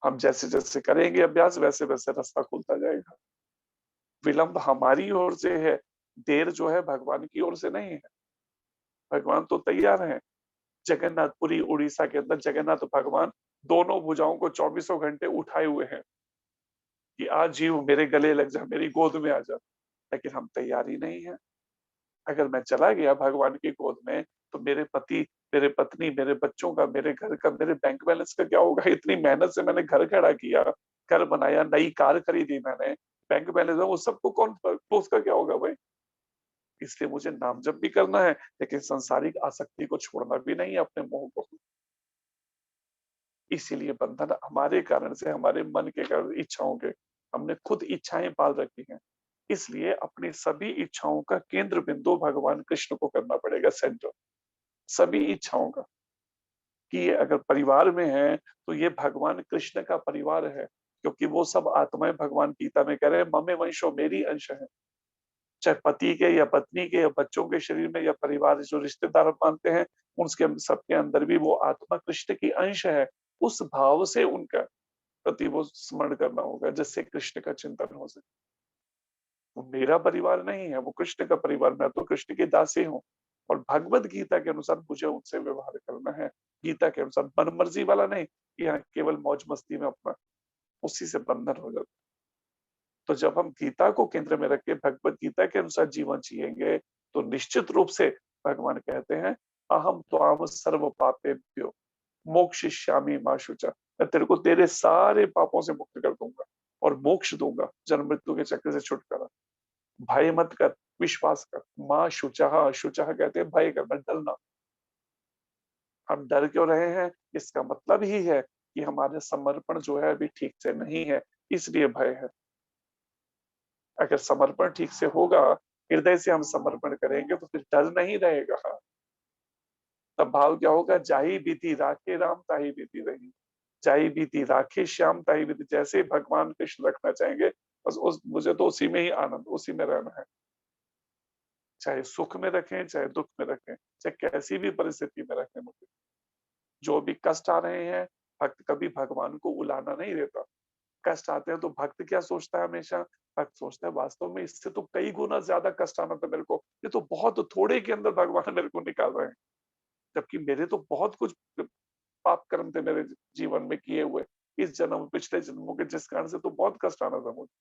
हम जैसे जैसे करेंगे अभ्यास, वैसे वैसे रास्ता खुलता जाएगा। विलंब हमारी ओर से है, देर जो है भगवान की ओर से नहीं है। भगवान तो तैयार हैं। जगन्नाथपुरी उड़ीसा के अंदर जगन्नाथ भगवान दोनों भुजाओं को 24 घंटे उठाए हुए हैं कि आज जीव मेरे गले लग जा, मेरी गोद में आ जा। लेकिन हम तैयार ही नहीं है। अगर मैं चला गया भगवान की गोद में तो मेरे पति, मेरे पत्नी, मेरे बच्चों का, मेरे घर का, मेरे बैंक बैलेंस का क्या होगा? इतनी मेहनत से मैंने घर खड़ा किया, घर बनाया, नई कार खरीदी मैंने, बैंक बैलेंस है, वो सबको कौन, तो उसका क्या होगा भाई? इसलिए मुझे नाम जप भी करना है, लेकिन सांसारिक आसक्ति को छोड़ना भी नहीं है, अपने मोह को। इसीलिए बंधन हमारे कारण से, हमारे मन के कारण, इच्छाओं के, हमने खुद इच्छाएं पाल रखी हैं। इसलिए अपनी सभी इच्छाओं का केंद्र बिंदु भगवान कृष्ण को करना पड़ेगा, सेंटर, सभी इच्छाओं का। कि ये अगर परिवार में है तो ये भगवान कृष्ण का परिवार है, क्योंकि वो सब आत्माएं, भगवान गीता में कह रहे हैं ममे वंशो, मेरी अंश है। चाहे पति के या पत्नी के या बच्चों के शरीर में, या परिवार जो रिश्तेदार हम मानते हैं, उसके सबके अंदर भी वो आत्मा कृष्ण की अंश है। उस भाव से उनका प्रति वो स्मरण करना होगा, जिससे कृष्ण का चिंतन हो सके। वो मेरा परिवार नहीं है, वो कृष्ण का परिवार, मैं तो कृष्ण की दासी हूँ। और भगवत गीता के अनुसार मुझे उनसे व्यवहार करना है, गीता के अनुसार, मनमर्जी वाला नहीं कि हाँ केवल मौज मस्ती में अपना, उसी से बंधन हो जाता। तो जब हम गीता को केंद्र में रख के भगवत गीता के अनुसार जीवन जिएंगे तो निश्चित रूप से भगवान कहते हैं अहम त्वाम सर्व पापेभ्यो मोक्षयिष्यामि मा शुचा, मैं तेरे को तेरे सारे पापों से मुक्त कर दूंगा और मोक्ष दूंगा, जन्म मृत्यु के चक्र से छुटकारा। भय मत कर, विश्वास कर। माँ शुचः, शुचः कहते हैं भय करना, डरना। हम डर क्यों रहे हैं? इसका मतलब ही है कि हमारे समर्पण जो है अभी ठीक से नहीं है, इसलिए भय है। अगर समर्पण ठीक से होगा, हृदय से हम समर्पण करेंगे तो फिर डर नहीं रहेगा। तब भाव क्या होगा? जाही बीती राखे राम ताही बीती रही, जाही बीती राखे श्याम ताही बीती। जैसे ही भगवान कृष्ण रखना चाहेंगे, बस उस, मुझे तो उसी में ही आनंद, उसी में रहना है। चाहे सुख में रखें, चाहे दुख में रखें, चाहे कैसी भी परिस्थिति में रखें मुझे। जो भी कष्ट आ रहे हैं, भक्त कभी भगवान को उलाना नहीं देता। कष्ट आते हैं तो भक्त क्या सोचता है हमेशा? भक्त सोचता है वास्तव में इससे तो कई गुना ज्यादा कष्ट आना था मेरे को, ये तो बहुत थोड़े के अंदर भगवान मेरे को निकाल रहे हैं, जबकि मेरे तो बहुत कुछ पाप कर्म थे मेरे जीवन में किए हुए, इस जन्म पिछले जन्मों के, जिस कारण से तो बहुत कष्ट आना था मुझे।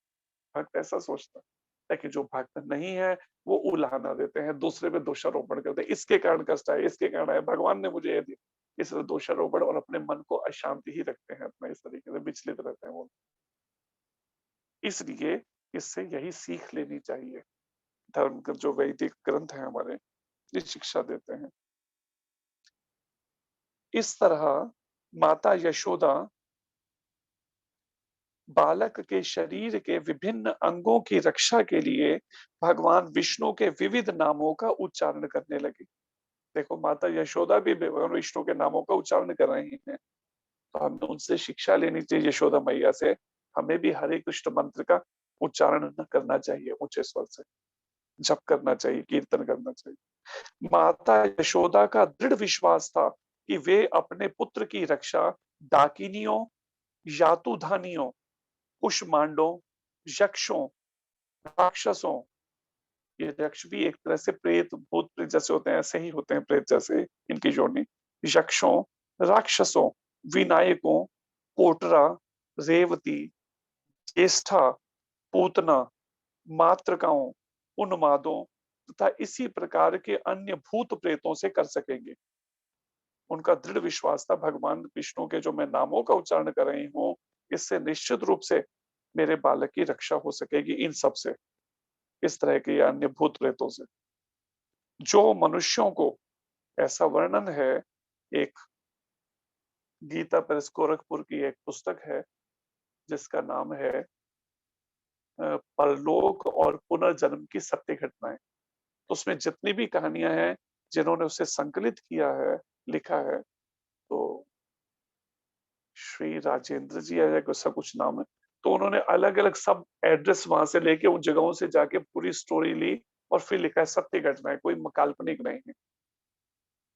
भक्त ऐसा सोचता है। लेकिन जो भक्त नहीं है वो उलाहना देते हैं, दूसरे पे दोषारोपण करते हैं, इसके कारण कष्ट आए, इसके कारण आए, भगवान ने मुझे ये दिया, इसलिए दोषारोपण, और अपने मन को अशांति ही रखते हैं, अपना इस तरीके से विचलित रहते हैं वो। इसलिए इससे यही सीख लेनी चाहिए। धर्म का जो वैदिक ग्रंथ है हमारे, ये शिक्षा देते हैं। इस तरह माता यशोदा बालक के शरीर के विभिन्न अंगों की रक्षा के लिए भगवान विष्णु के विविध नामों का उच्चारण करने लगी। देखो माता यशोदा भी भगवान विष्णु के नामों का उच्चारण कर रही हैं, तो हमें उनसे शिक्षा लेनी चाहिए, यशोदा मैया से। हमें भी हरे कृष्ण मंत्र का उच्चारण न करना चाहिए, ऊंचे स्वर से जप करना चाहिए, कीर्तन करना चाहिए। माता यशोदा का दृढ़ विश्वास था कि वे अपने पुत्र की रक्षा डाकिनियों, यातुधानियों, कुष्मांडों, यक्षों, राक्षसों, ये यक्ष भी एक तरह से प्रेत, भूत प्रेत जैसे होते हैं, ऐसे ही होते हैं प्रेत जैसे इनकी जोड़नी, यक्षों, राक्षसों, विनायकों, कोटरा, रेवती, ज्येष्ठा, पूतना, मातृकाओं, उन्मादों तथा इसी प्रकार के अन्य भूत प्रेतों से कर सकेंगे। उनका दृढ़ विश्वास था भगवान विष्णु के जो मैं नामों का उच्चारण कर रही हूँ, इससे निश्चित रूप से मेरे बालक की रक्षा हो सकेगी इन सब से, इस तरह के या अन्य भूत प्रेतों से। जो मनुष्यों को, ऐसा वर्णन है, एक गीता प्रेस गोरखपुर की एक पुस्तक है जिसका नाम है परलोक और पुनर्जन्म की सत्य घटनाएं। तो उसमें जितनी भी कहानियां हैं, जिन्होंने उसे संकलित किया है, लिखा है, तो श्री राजेंद्र जी ऐसा कुछ नाम है। तो उन्होंने अलग अलग सब एड्रेस वहां से लेके उन जगहों से जाके पूरी स्टोरी ली और फिर लिखा है सत्य घटना है, कोई काल्पनिक नहीं है।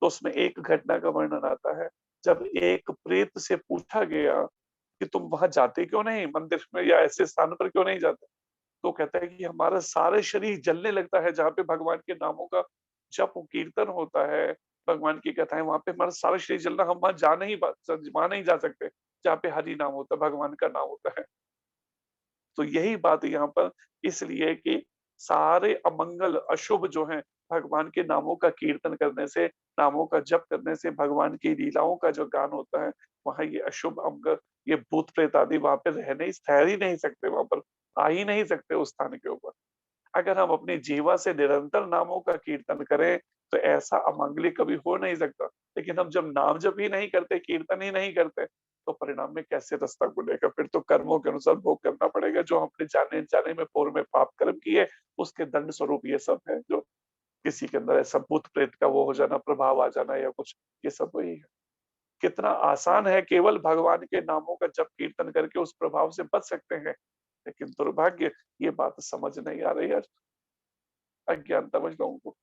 तो उसमें एक घटना का वर्णन आता है, जब एक प्रेत से पूछा गया कि तुम वहां जाते क्यों नहीं, मंदिर में या ऐसे स्थान पर क्यों नहीं जाते, तो कहता है कि हमारा सारा शरीर जलने लगता है, जहाँ पे भगवान के नामों का जप कीर्तन होता है, भगवान की कथाएं, वहां पे हमारा सारा शरीर जलना, हम वहां नहीं जा सकते जहाँ पे हरि नाम होता है, भगवान का नाम होता है। तो यही बात यहाँ पर इसलिए कि सारे अमंगल अशुभ जो हैं, भगवान के नामों का कीर्तन करने से, नामों का जप करने से, भगवान की लीलाओं का जो गान होता है, वहां ये अशुभ अमंगल, ये भूत प्रेत आदि वहां पे ठहर ही नहीं सकते, वहां पर आ ही नहीं सकते उस स्थान के ऊपर। अगर हम अपनी जीवा से निरंतर नामों का कीर्तन करें तो ऐसा अमंगली कभी हो नहीं सकता। लेकिन हम जब नाम जप ही नहीं करते, कीर्तन ही नहीं करते, तो परिणाम में कैसे रास्ता खुलेगा? फिर तो कर्मों के अनुसार भोग करना पड़ेगा, जो हमने जाने जाने में पूर्व में पाप कर्म किए, उसके दंड स्वरूप ये सब है। जो किसी के अंदर ऐसा भूत प्रेत का वो हो जाना, प्रभाव आ जाना या कुछ, ये सब वही है। कितना आसान है, केवल भगवान के नामों का जप कीर्तन करके उस प्रभाव से बच सकते हैं। लेकिन दुर्भाग्य, ये बात समझ नहीं आ रही है अज्ञानता में लोगों को।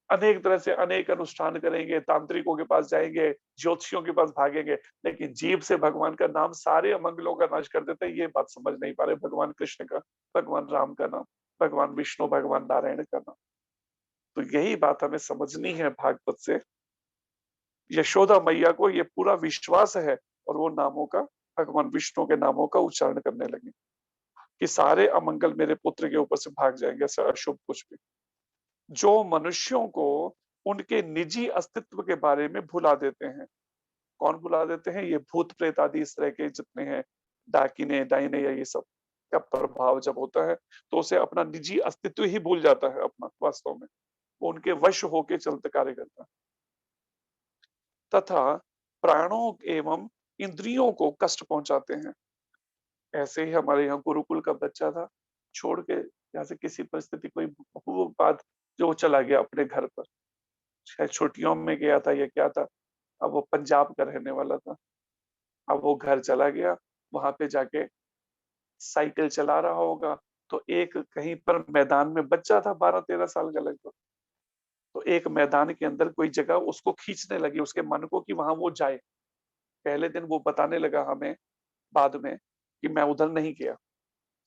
अनेक तरह से अनेक अनुष्ठान करेंगे, तांत्रिकों के पास जाएंगे, ज्योतिषियों के पास भागेंगे, लेकिन जीभ से भगवान का नाम सारे अमंगलों का नाश कर देते हैं। ये बात समझ नहीं पा रहे, भगवान कृष्ण का, भगवान राम का नाम, भगवान विष्णु, भगवान नारायण का नाम। तो यही बात हमें समझनी है भागवत से। यशोदा मैया को ये पूरा विश्वास है और वो नामों का, भगवान विष्णु के नामों का उच्चारण करने लगी कि सारे अमंगल मेरे पुत्र के ऊपर से भाग जाएंगे, ऐसा अशुभ कुछ भी। जो मनुष्यों को उनके निजी अस्तित्व के बारे में भुला देते हैं। कौन भुला देते हैं? ये भूत प्रेत आदि इस तरह के जितने हैं, डाकिने डाइने या ये सब का प्रभाव जब होता है, तो उसे अपना निजी अस्तित्व ही भूल जाता है अपना, वास्तव में वो उनके वश होके चलते कार्य करता है। तथा प्राणों एवं इंद्रियों को कष्ट पहुंचाते हैं। ऐसे ही हमारे यहाँ गुरुकुल का बच्चा था, छोड़ के यहाँ से किसी परिस्थिति कोई वो बात, जो वो चला गया अपने घर पर, शायद छुट्टियों में गया था या क्या था। अब वो पंजाब का रहने वाला था। अब वो घर चला गया, वहां पे जाके साइकिल चला रहा होगा, तो एक कहीं पर मैदान में बच्चा था 12-13 साल का लगभग, तो एक मैदान के अंदर कोई जगह उसको खींचने लगी, उसके मन को कि वहां वो जाए। पहले दिन वो बताने लगा हमें बाद में कि मैं उधर नहीं गया।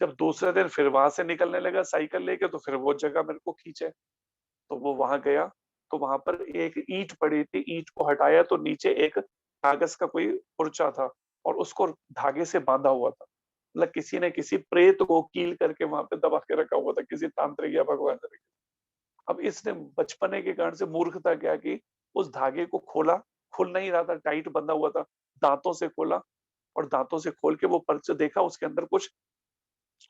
जब दूसरे दिन फिर वहां से निकलने लगा साइकिल लेके, तो फिर वो जगह मेरे को खींचे, तो वो वहां गया, तो वहां पर एक ईंट पड़ी थी, ईंट को हटाया तो नीचे एक कागज का कोई पुर्चा था और उसको धागे से बांधा हुआ था। मतलब किसी ने किसी प्रेत को कील करके वहां पे दबा के रखा हुआ था, किसी तांत्रिक या भगवान ने। अब इसने बचपने के कारण से मूर्खता क्या की, उस धागे को खोला, खुल नहीं रहा था, टाइट बंधा हुआ था, दांतों से खोला और दांतों से खोल के वो पर्चा देखा, उसके अंदर कुछ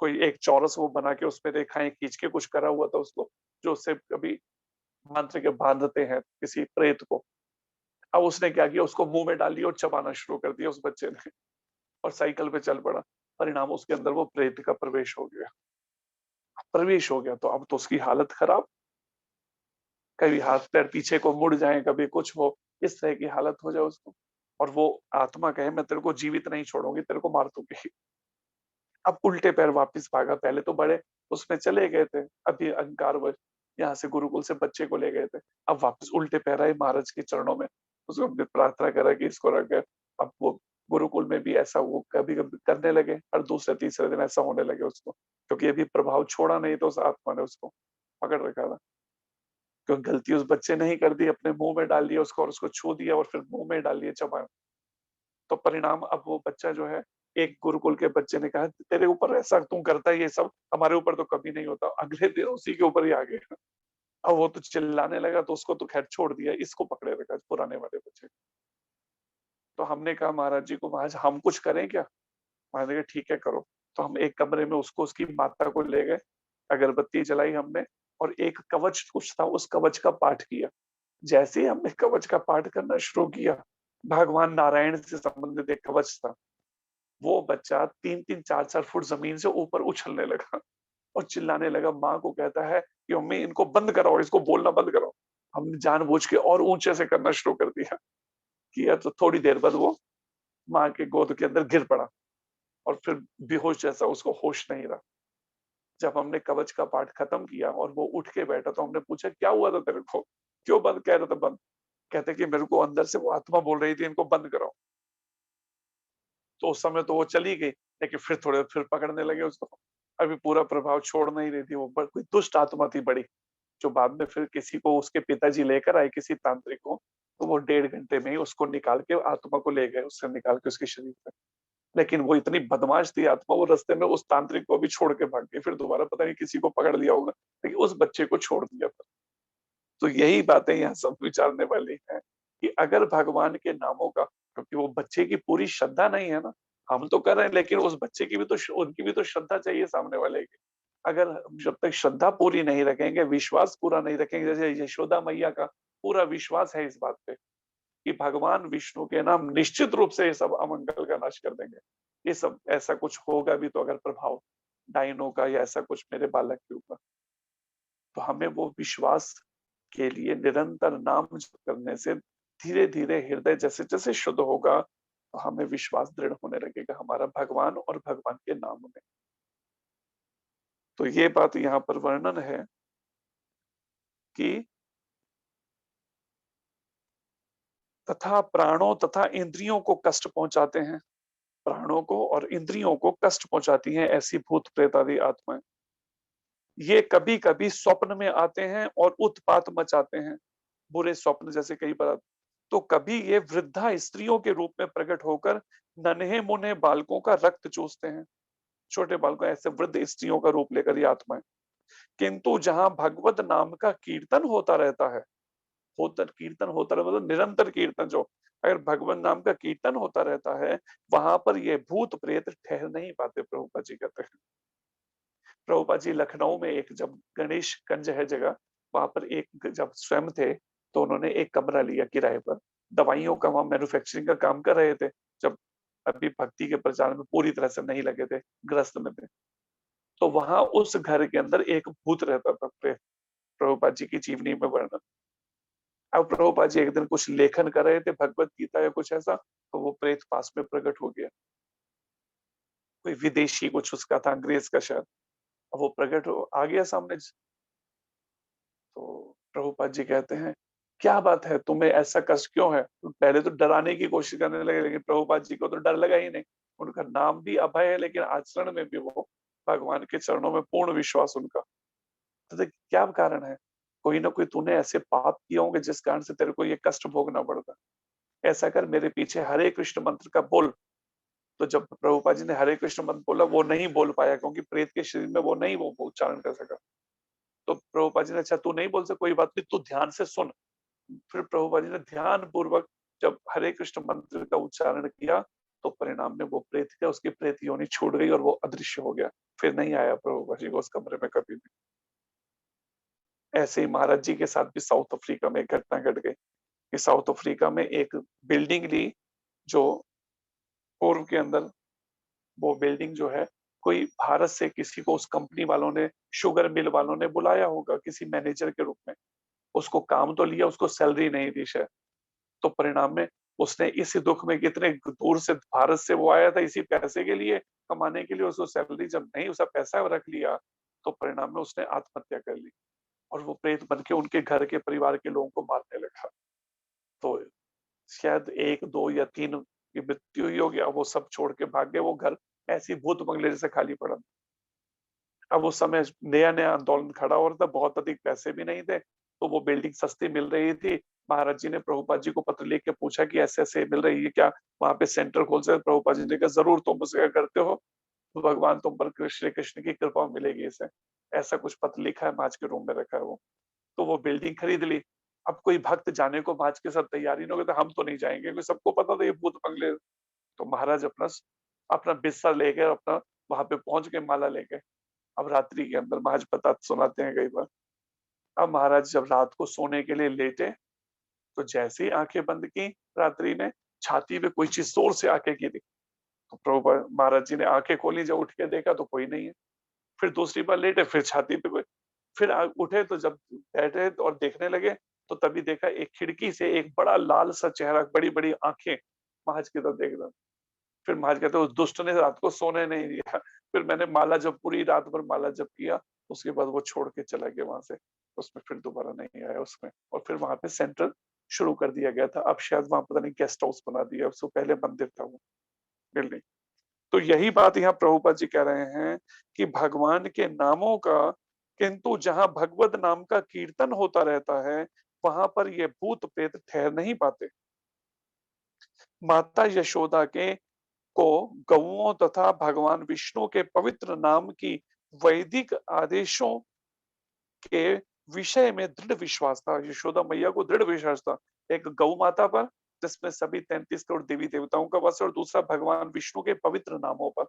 कोई एक चौरस वो बना के उसपे रेखाएं खींच के कुछ करा हुआ था उसको, जो उससे कभी मांत्रिक बांधते हैं किसी प्रेत को। अब उसने क्या किया, उसको मुंह में डाल लिया और चबाना शुरू कर दिया उस बच्चे ने, और साइकिल पे चल पड़ा। परिणाम उसके अंदर वो प्रेत का प्रवेश हो गया। प्रवेश हो गया तो अब तो उसकी हालत खराब, कभी हाथ पैर पीछे को मुड़ जाए, कभी कुछ हो, इस तरह की हालत हो जाए उसको, और वो आत्मा कहे मैं तेरे को जीवित नहीं छोड़ूंगी, तेरे को मार दूंगी। अब उल्टे पैर वापस भागा, पहले तो बड़े उसमें चले गए थे, अभी अहंकारवश यहाँ से गुरुकुल से बच्चे को ले गए थे, अब वापस उल्टे पैर आए महाराज के चरणों में, उसको हमने प्रार्थना करा कि इसको रख गए। अब वो गुरुकुल में भी ऐसा वो कभी कभी करने लगे, हर दूसरे तीसरे दिन ऐसा होने लगे उसको, क्योंकि अभी प्रभाव छोड़ा नहीं तो उस आत्मा ने उसको पकड़ रखा था। क्योंकि गलती उस बच्चे ने ही कर दी, अपने मुंह में डाल दिया उसको और उसको छू दिया और फिर मुंह में डाल दिया चबाया। तो परिणाम अब वो बच्चा जो है, एक गुरुकुल के बच्चे ने कहा तेरे ऊपर ऐसा तू करता है ये सब, हमारे ऊपर तो कभी नहीं होता, अगले दिन उसी के ऊपर ही आ गया। अब वो तो चिल्लाने लगा तो उसको तो खैर छोड़ दिया, इसको पकड़े रखा पुराने वाले बच्चे। तो हमने कहा महाराज जी को, महाराज हम कुछ करें क्या? महाराज ने कहा ठीक है करो। तो हम एक कमरे में उसको उसकी माता को ले गए, अगरबत्ती जलाई हमने और एक कवच कुछ था उस कवच का पाठ किया। जैसे ही हमने कवच का पाठ करना शुरू किया, भगवान नारायण से संबंधित एक कवच था, वो बच्चा 3-3 4-4 फुट जमीन से ऊपर उछलने लगा और चिल्लाने लगा, माँ को कहता है कि मम्मी इनको बंद कराओ, इसको बोलना बंद कराओ। हमने जानबूझ के और ऊंचे से करना शुरू कर दिया, किया तो थोड़ी देर बाद वो माँ के गोद के अंदर गिर पड़ा और फिर बेहोश जैसा, उसको होश नहीं रहा। जब हमने कवच का पाठ खत्म किया और वो उठ के बैठा तो हमने पूछा क्या हुआ था तेरे को, क्यों बंद कह रहा था बंद? कहते कि मेरे को अंदर से वो आत्मा बोल रही थी इनको बंद कराओ। तो उस समय तो वो चली गई, लेकिन फिर थोड़े फिर पकड़ने लगे उसको। अभी पूरा प्रभाव छोड़ नहीं रही थी वो, कोई दुष्ट आत्मा थी बड़ी, जो बाद में फिर किसी को उसके पिताजी लेकर आए किसी तांत्रिक को, तो वो 1.5 घंटे में ही उसको निकाल के आत्मा को ले गए, उससे निकाल के उसके शरीर से। लेकिन वो इतनी बदमाश थी आत्मा, वो रास्ते में उस तांत्रिक को भी छोड़ के भाग गई, फिर दोबारा पता नहीं किसी को पकड़ लिया होगा, लेकिन उस बच्चे को छोड़ दिया था। तो यही बातें यहाँ सब विचारने वाली हैं कि अगर भगवान के नामों का, क्योंकि वो बच्चे की पूरी श्रद्धा नहीं है ना, हम तो कर रहे हैं लेकिन उस बच्चे की भी तो उनकी भी तो श्रद्धा चाहिए सामने वाले की। अगर हम जब तक श्रद्धा पूरी नहीं रखेंगे, विश्वास पूरा नहीं रखेंगे, जैसे यशोदा मैया का पूरा विश्वास है इस बात पे कि भगवान विष्णु के नाम निश्चित रूप से ये सब अमंगल का नाश कर देंगे, ये सब ऐसा कुछ होगा भी तो अगर प्रभाव डाइनों का या ऐसा कुछ मेरे बालक के ऊपर, तो हमें वो विश्वास के लिए निरंतर नाम जप करने से धीरे धीरे हृदय जैसे जैसे शुद्ध होगा, तो हमें विश्वास दृढ़ होने लगेगा हमारा भगवान और भगवान के नाम में। तो ये बात यहाँ पर वर्णन है कि तथा प्राणों तथा इंद्रियों को कष्ट पहुंचाते हैं, प्राणों को और इंद्रियों को कष्ट पहुंचाती हैं ऐसी भूत प्रेत आदि आत्माएं। ये कभी कभी स्वप्न में आते हैं और उत्पात मचाते हैं, बुरे स्वप्न जैसे कई बार। तो कभी ये वृद्धा स्त्रियों के रूप में प्रकट होकर नन्हे मुन्ने बालकों का रक्त चूसते हैं, छोटे बालकों, ऐसे वृद्ध स्त्रियों का रूप लेकर ये आत्माएं। किंतु जहां भगवत नाम का कीर्तन होता रहता है, होता कीर्तन होता रहता मतलब निरंतर कीर्तन, जो अगर भगवान नाम का कीर्तन होता रहता है, वहां पर ये भूत प्रेत ठहर नहीं पाते, प्रभुपा जी कहते हैं। प्रभुपा जी लखनऊ में एक जब गणेश गंज है जगह, वहां पर एक जब स्वयं थे, तो उन्होंने एक कमरा लिया किराए पर, दवाइयों का वहां मैन्युफैक्चरिंग का काम कर रहे थे, जब अभी भक्ति के प्रचार में पूरी तरह से नहीं लगे थे, ग्रस्त में थे। तो वहां उस घर के अंदर एक भूत रहता था, प्रभुपाद जी की जीवनी में वर्णन। अब प्रभुपाद जी एक दिन कुछ लेखन कर रहे थे भगवत गीता या कुछ ऐसा, तो वो प्रेत पास में प्रकट हो गया, कोई विदेशी कुछ उसका था, अंग्रेज का शायद। अब वो प्रकट हो आ गया सामने, तो प्रभुपाद जी कहते हैं क्या बात है, तुम्हें ऐसा कष्ट क्यों है? तो पहले तो डराने की कोशिश करने लगे, लेकिन प्रभुपाद जी को तो डर लगा ही नहीं। उनका नाम भी अभय है, लेकिन आचरण में भी वो भगवान के चरणों में पूर्ण विश्वास उनका। तो देख क्या कारण है, कोई ना कोई तूने ऐसे पाप किए होंगे जिस कारण से तेरे को ये कष्ट भोगना पड़ता। ऐसा कर, मेरे पीछे हरे कृष्ण मंत्र का बोल। तो जब प्रभुपाद जी ने हरे कृष्ण मंत्र बोला, वो नहीं बोल पाया क्योंकि प्रेत के शरीर में वो नहीं वो उच्चारण कर सका। तो प्रभुपाद जी ने, अच्छा तू नहीं बोल सकता, कोई बात नहीं, तू ध्यान से सुन। फिर प्रभुपाद जी ने ध्यान पूर्वक जब हरे कृष्ण मंत्र का उच्चारण किया, तो परिणाम में वो प्रेत का, उसकी प्रेत योनि छूट गई और वो अदृश्य हो गया। फिर नहीं आया प्रभुपाद जी को उस कमरे में कभी भी। ऐसे ही महाराज जी के साथ भी साउथ अफ्रीका में एक घटना घट गई कि साउथ अफ्रीका में एक बिल्डिंग ली, जो पूर्व के अंदर वो बिल्डिंग जो है, कोई भारत से किसी को उस कंपनी वालों ने, शुगर मिल वालों ने बुलाया होगा किसी मैनेजर के रूप में। उसको काम तो लिया, उसको सैलरी नहीं दी शायद। तो परिणाम में उसने इस दुख में, कितने दूर से भारत से वो आया था इसी पैसे के लिए, कमाने के लिए, उसको सैलरी जब नहीं, उसका पैसा रख लिया, तो परिणाम में उसने आत्महत्या कर ली और वो प्रेत बन के उनके घर के परिवार के लोगों को मारने लगा। तो शायद 1, 2 या 3 की मृत्यु हुई होगी। अब वो सब छोड़ के भाग गए, वो घर ऐसे ही भूत बंगले जैसे खाली पड़ा। अब उस समय नया-नया आंदोलन खड़ा हो रहा था, बहुत अधिक पैसे भी नहीं थे, तो वो बिल्डिंग सस्ती मिल रही थी। महाराज जी ने प्रभुपाद जी को पत्र लिख के पूछा कि ऐसे-ऐसे मिल रही है क्या? वहाँ पे सेंटर खोल सकते? प्रभुपाद जी ने कहा ज़रूर, तुम मुझसे करते हो, तो भगवान तुम पर श्री कृष्ण की कृपा मिलेगी इसे। ऐसा कुछ पत्र लिखा है, महाराज के रूम में रखा है वो। तो वो बिल्डिंग खरीद ली। अब कोई भक्त जाने को महाराज के साथ तैयारी नहीं हो गया, तो हम तो नहीं जाएँगे, क्योंकि सबको पता था ये भूत बंगले। तो महाराज अपना अपना बिस्तर लेके अपना वहाँ पे पहुँच गए माला लेके। अब रात्रि के अंदर महाराज बता सुनाते हैं कई बार। अब महाराज जब रात को सोने के लिए लेटे, तो जैसे ही आंखें बंद की रात्रि में, छाती पे कोई चीज जोर से आके गिरी। तो प्रभुपाद महाराज जी ने आंखें खोली, जब उठ के देखा तो कोई नहीं है। फिर दूसरी बार लेटे, फिर छाती पे कोई। फिर उठे तो जब बैठे और देखने लगे, तो तभी देखा एक खिड़की से एक बड़ा लाल सा चेहरा, बड़ी बड़ी आंखें महाराज की तरफ देख रहा। फिर महाराज कहते उस दुष्ट ने रात को सोने नहीं दिया। फिर मैंने माला जब पूरी रात भर माला जप किया, उसके बाद वो छोड़ के चला गया वहां से। उसमें फिर दोबारा नहीं आया उसमें, और फिर वहां पे सेंटर शुरू कर दिया गया था। अब शायद वहां पता नहीं गेस्ट हाउस बना दिया, उससे पहले मंदिर था वो बिल्डिंग। तो यही बात यहाँ प्रभुपाद जी कह रहे हैं कि भगवान के नामों का, किंतु जहां भगवत नाम का कीर्तन होता रहता है, वहां पर ये भूत प्रेत ठहर नहीं पाते। माता यशोदा के को गौओं तथा भगवान विष्णु के पवित्र नाम की वैदिक आदेशों के विषय में दृढ़ विश्वास था। यशोदा मैया को दृढ़ विश्वास था, एक गौ माता पर जिसमें सभी 33 करोड़ देवी देवताओं का वास है, और दूसरा भगवान विष्णु के पवित्र नामों पर।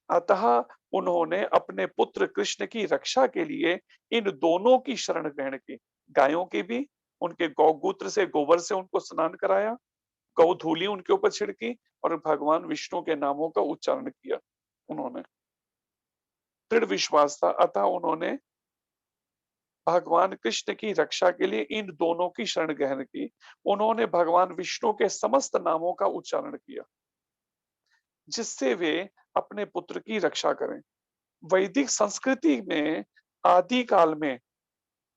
अतः उन्होंने अपने पुत्र कृष्ण की रक्षा के लिए इन दोनों की शरण ग्रहण की। गायों की भी, उनके गौमूत्र से, गोबर से उनको स्नान कराया, गौधूलि उनके ऊपर छिड़की, और भगवान विष्णु के नामों का उच्चारण किया। उन्होंने दृढ़ विश्वास था, अतः उन्होंने भगवान कृष्ण की रक्षा के लिए इन दोनों की शरण ग्रहण की। उन्होंने भगवान विष्णु के समस्त नामों का उच्चारण किया, जिससे वे अपने पुत्र की रक्षा करें। वैदिक संस्कृति में आदि काल में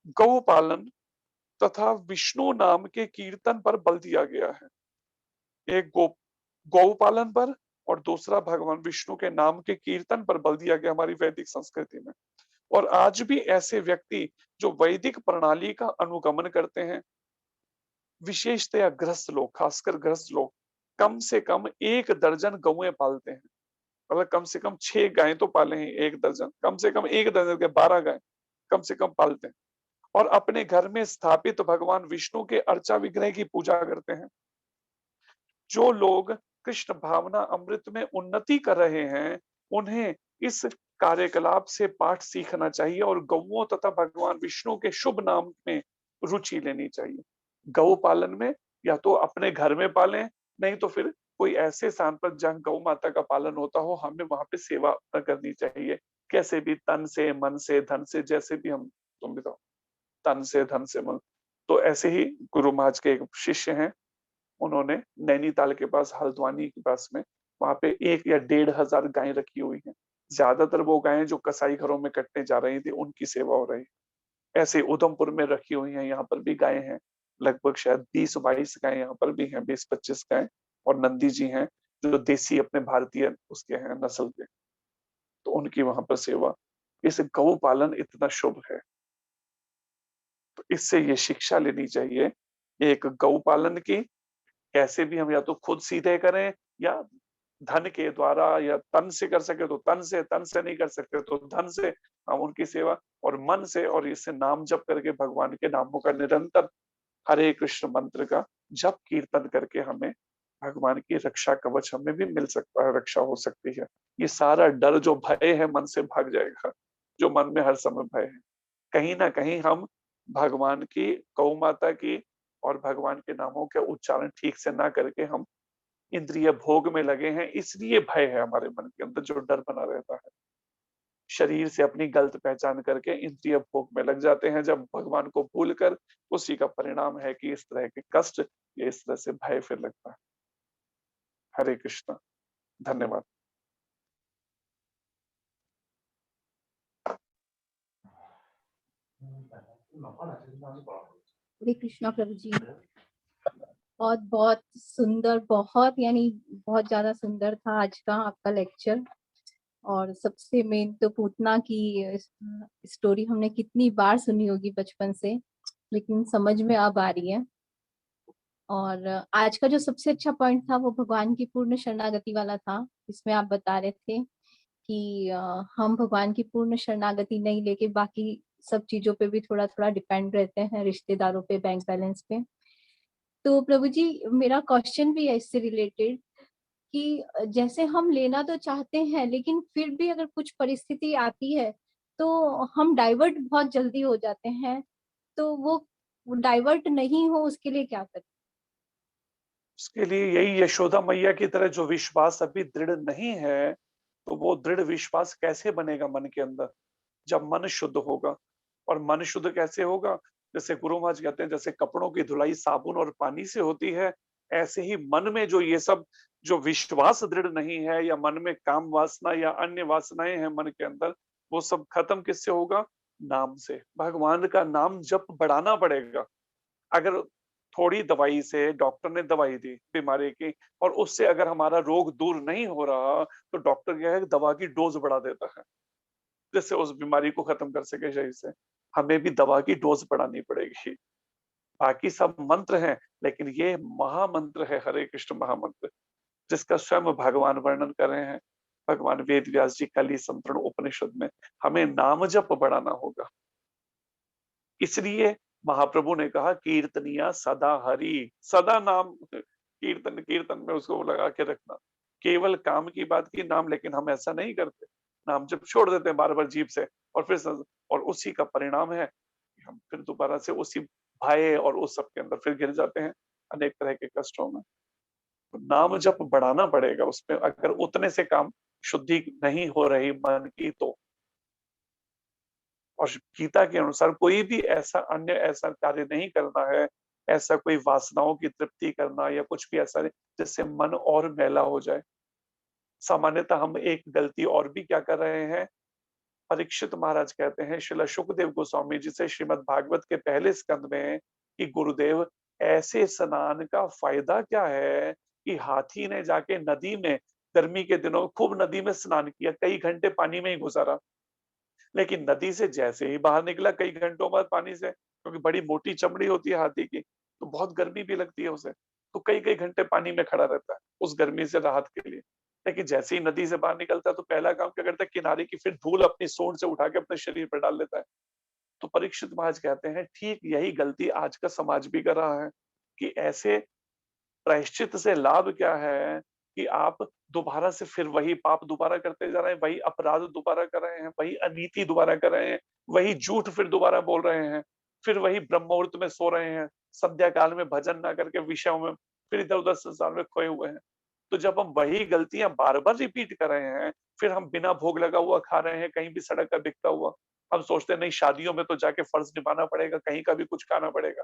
गौ पालन तथा विष्णु नाम के कीर्तन पर बल दिया गया है। एक गौ पालन पर, और दूसरा भगवान विष्णु के नाम के कीर्तन पर बल दिया गया हमारी वैदिक संस्कृति में। और आज भी ऐसे व्यक्ति जो वैदिक प्रणाली का अनुगमन करते हैं, विशेषतया गृहस्थ लोग, खासकर गृहस्थ लोग, कम से कम 1 दर्जन गौएं पालते हैं। मतलब कम से कम 6 गायें तो पाले हैं, 1 दर्जन, कम से कम 1 दर्जन के 12 गाय कम से कम पालते हैं। और अपने घर में स्थापित भगवान विष्णु के अर्चा विग्रह की पूजा करते हैं। जो लोग कृष्ण भावना अमृत में उन्नति कर रहे हैं, उन्हें इस कार्यकलाप से पाठ सीखना चाहिए और गौओं तथा भगवान विष्णु के शुभ नाम में रुचि लेनी चाहिए। गौ पालन में या तो अपने घर में पालें, नहीं तो फिर कोई ऐसे स्थान पर जहाँ गौ माता का पालन होता हो, हमें वहां पे सेवा करनी चाहिए। कैसे भी, तन से, मन से, धन से, जैसे भी हम, तुम बताओ, तन से, धन से, मन। तो ऐसे ही गुरु महाराज के एक शिष्य हैं, उन्होंने नैनीताल के पास, हल्द्वानी के पास में, वहां पे 1 या 1,500 गायें रखी हुई हैं। ज्यादातर वो गायें जो कसाई घरों में कटने जा रही थी, उनकी सेवा हो रही है। ऐसे उधमपुर में रखी हुई हैं, यहाँ पर भी गायें हैं। लगभग शायद 20-22 गायें यहाँ पर भी हैं, 20-25 गायें। और नंदी जी हैं जो देसी अपने भारतीय उसके हैं नस्ल के, तो उनकी वहां पर सेवा। इस गौ पालन इतना शुभ है, तो इससे ये शिक्षा लेनी चाहिए, एक गौ पालन की कैसे भी हम या तो खुद सीधे करें, या धन के द्वारा, या तन से कर सके तो तन से नहीं कर सकते तो धन से हम उनकी सेवा, और मन से, और इससे नाम जप करके भगवान के नामों का निरंतर हरे कृष्ण मंत्र का जप कीर्तन करके हमें भगवान की रक्षा कवच हमें भी मिल सकता है, रक्षा हो सकती है। ये सारा डर जो भय है मन से भाग जाएगा, जो मन में हर समय भय है। कहीं ना कहीं हम भगवान की, गौ माता की और भगवान के नामों के उच्चारण ठीक से ना करके हम इंद्रिय भोग में लगे हैं, इसलिए भय है हमारे मन के अंदर, जो डर बना रहता है। शरीर से अपनी गलत पहचान करके इंद्रिय भोग में लग जाते हैं जब भगवान को भूलकर, उसी का परिणाम है कि इस तरह के कष्ट या इस तरह से भय फिर लगता है। हरे कृष्णा। धन्यवाद। हरे कृष्णा प्रभु जी। बहुत बहुत सुंदर, बहुत यानी बहुत ज्यादा सुंदर था आज का आपका लेक्चर। और सबसे मेन तो पूतना की स्टोरी हमने कितनी बार सुनी होगी बचपन से, लेकिन समझ में अब आ रही है। और आज का जो सबसे अच्छा पॉइंट था वो भगवान की पूर्ण शरणागति वाला था। इसमें आप बता रहे थे कि हम भगवान की पूर्ण शरणागति नहीं लेके बाकी सब चीजों पे भी थोड़ा थोड़ा डिपेंड रहते हैं, रिश्तेदारों पे, बैंक बैलेंस पे। तो प्रभु जी, मेरा क्वेश्चन भी है इससे रिलेटेड कि जैसे हम लेना तो चाहते हैं, लेकिन फिर भी अगर कुछ परिस्थिति आती है तो हम डाइवर्ट बहुत जल्दी हो जाते हैं, तो वो डाइवर्ट नहीं हो उसके लिए क्या करें? उसके लिए यही यशोदा मैया की तरह जो विश्वास अभी दृढ़ नहीं है, तो वो दृढ़ विश्वास कैसे बनेगा मन के अंदर, जब मन शुद्ध होगा। और मन शुद्ध कैसे होगा? जैसे गुरु महाराज कहते हैं, जैसे कपड़ों की धुलाई साबुन और पानी से होती है, ऐसे ही मन में जो ये सब जो विश्वास दृढ़ नहीं है, या मन में काम वासना या अन्य वासनाएं हैं मन के अंदर, वो सब खत्म किससे होगा? नाम से। भगवान का नाम जप बढ़ाना पड़ेगा। अगर थोड़ी दवाई से, डॉक्टर ने दवाई दी बीमारी की, और उससे अगर हमारा रोग दूर नहीं हो रहा, तो डॉक्टर क्या है, दवा की डोज बढ़ा देता है, जिससे उस बीमारी को खत्म कर सके शरीर से। हमें भी दवा की डोज बढ़ानी पड़ेगी। बाकी सब मंत्र हैं, लेकिन ये महामंत्र है हरे कृष्ण महामंत्र, जिसका स्वयं भगवान वर्णन कर रहे हैं। भगवान वेद व्यास जी कली संतरण उपनिषद में हमें नाम जप बढ़ाना होगा। इसलिए महाप्रभु ने कहा, कीर्तनिया सदा हरि, सदा नाम कीर्तन, कीर्तन में उसको लगा के रखना। केवल काम की बात की नाम, लेकिन हम ऐसा नहीं करते। नाम जब छोड़ देते हैं बार बार जीभ से, और फिर और उसी का परिणाम है कि हम फिर दोबारा से उसी भय और उस सब के अंदर फिर गिर जाते हैं, अनेक तरह के कष्टों में। तो नाम जप बढ़ाना पड़ेगा उसमें, अगर उतने से काम शुद्धि नहीं हो रही मन की तो। और गीता के अनुसार कोई भी ऐसा अन्य ऐसा कार्य नहीं करना है, ऐसा कोई वासनाओं की तृप्ति करना या कुछ भी ऐसा नहीं जिससे मन और मैला हो जाए। सामान्यतः हम एक गलती और भी क्या कर रहे हैं, परीक्षित महाराज कहते हैं श्रील सुखदेव गोस्वामी जी से श्रीमद् भागवत के पहले स्कंद में, कि गुरुदेव, ऐसे स्नान का फायदा क्या है कि हाथी ने जाके नदी में गर्मी के दिनों खूब नदी में स्नान किया, कई घंटे पानी में ही गुजारा, लेकिन नदी से जैसे ही बाहर निकला कई घंटों बाद पानी से, क्योंकि बड़ी मोटी चमड़ी होती है हाथी की, तो बहुत गर्मी भी लगती है उसे, तो कई कई घंटे पानी में खड़ा रहता है उस गर्मी से राहत के लिए। लेकिन जैसे ही नदी से बाहर निकलता है तो पहला काम क्या करता है, किनारे की फिर धूल अपनी सूंड से उठा के अपने शरीर पर डाल लेता है। तो परीक्षित महाराज कहते हैं, ठीक यही गलती आज का समाज भी कर रहा है, कि ऐसे प्रायश्चित से लाभ क्या है कि आप दोबारा से फिर वही पाप दोबारा करते जा रहे हैं, वही अपराध दोबारा कर रहे हैं, वही अनीति दोबारा कर रहे हैं, वही झूठ फिर दोबारा बोल रहे हैं, फिर वही ब्रह्म मुहूर्त में सो रहे हैं, संध्या काल में भजन ना करके विषयों में फिर इधर-उधर संसार में खोए हुए हैं। तो जब हम वही गलतियां बार-बार रिपीट कर रहे हैं, फिर हम बिना भोग लगा हुआ खा रहे हैं, कहीं भी सड़क का बिकता हुआ, हम सोचते हैं नहीं शादियों में तो जाके फर्ज निभाना पड़ेगा, कहीं का भी कुछ खाना पड़ेगा।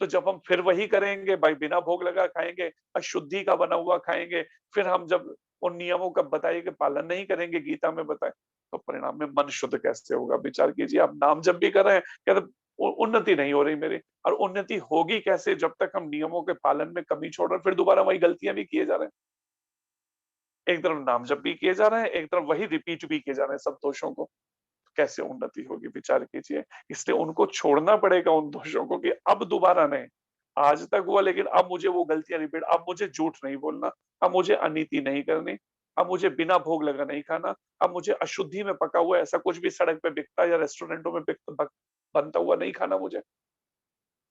तो जब हम फिर वही करेंगे, भाई बिना भोग लगा खाएँगे, अशुद्धि का बना हुआ खाएँगे, फिर हम जब उन नियमों का बताइए कि पालन नहीं करेंगे गीता में बताए, तो परिणाम में मन शुद्ध कैसे होगा? विचार कीजिए, आप नाम जप भी कर रहे हैं, कहते उन्नति नहीं हो रही मेरी, और उन्नति होगी कैसे जब तक हम नियमों के पालन में कमी छोड़ रहे हैं, फिर दोबारा वही गलतियाँ भी किए जा रहे हैं। एक तरफ नाम जप भी किए जा रहे हैं, एक तरफ वही रिपीट भी किए जा रहे हैं सब दोषों को। कैसे उन्नति होगी, विचार कीजिए। इसलिए उनको छोड़ना पड़ेगा उन दोषों को कि अब दोबारा नहीं। आज तक हुआ लेकिन अब मुझे वो गलतियां रिपीट, अब मुझे झूठ नहीं बोलना, अब मुझे अनीति नहीं करनी, अब मुझे बिना भोग लगा नहीं खाना, अब मुझे अशुद्धि में पका हुआ ऐसा कुछ भी सड़क पे बिकता या रेस्टोरेंटों में बनता हुआ नहीं खाना मुझे।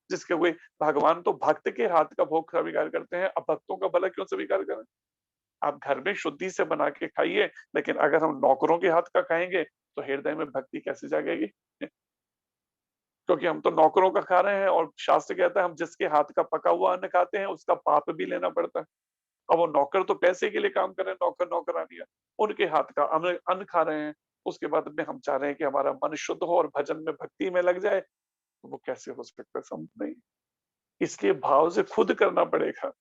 जिसके कोई भगवान तो भक्त के हाथ का भोग स्वीकार करते हैं, अब भक्तों का भला क्यों स्वीकार करें? आप घर में शुद्धि से बना के खाइए, लेकिन अगर हम नौकरों के हाथ का खाएंगे तो हृदय में भक्ति कैसे जागेगी? क्योंकि हम तो नौकरों का खा रहे हैं और शास्त्र कहता है हम जिसके हाथ का पका हुआ अन्न खाते हैं उसका पाप भी लेना पड़ता है। अब वो नौकर तो पैसे के लिए काम कर रहे हैं, नौकर नौकरानियां उनके हाथ का अन्न अन्न खा रहे हैं। उसके बाद में हम चाह रहे हैं कि हमारा मन शुद्ध हो और भजन में भक्ति में लग जाए, तो वो कैसे हो सकता है? संभव नहीं। इसलिए भाव से खुद करना पड़ेगा।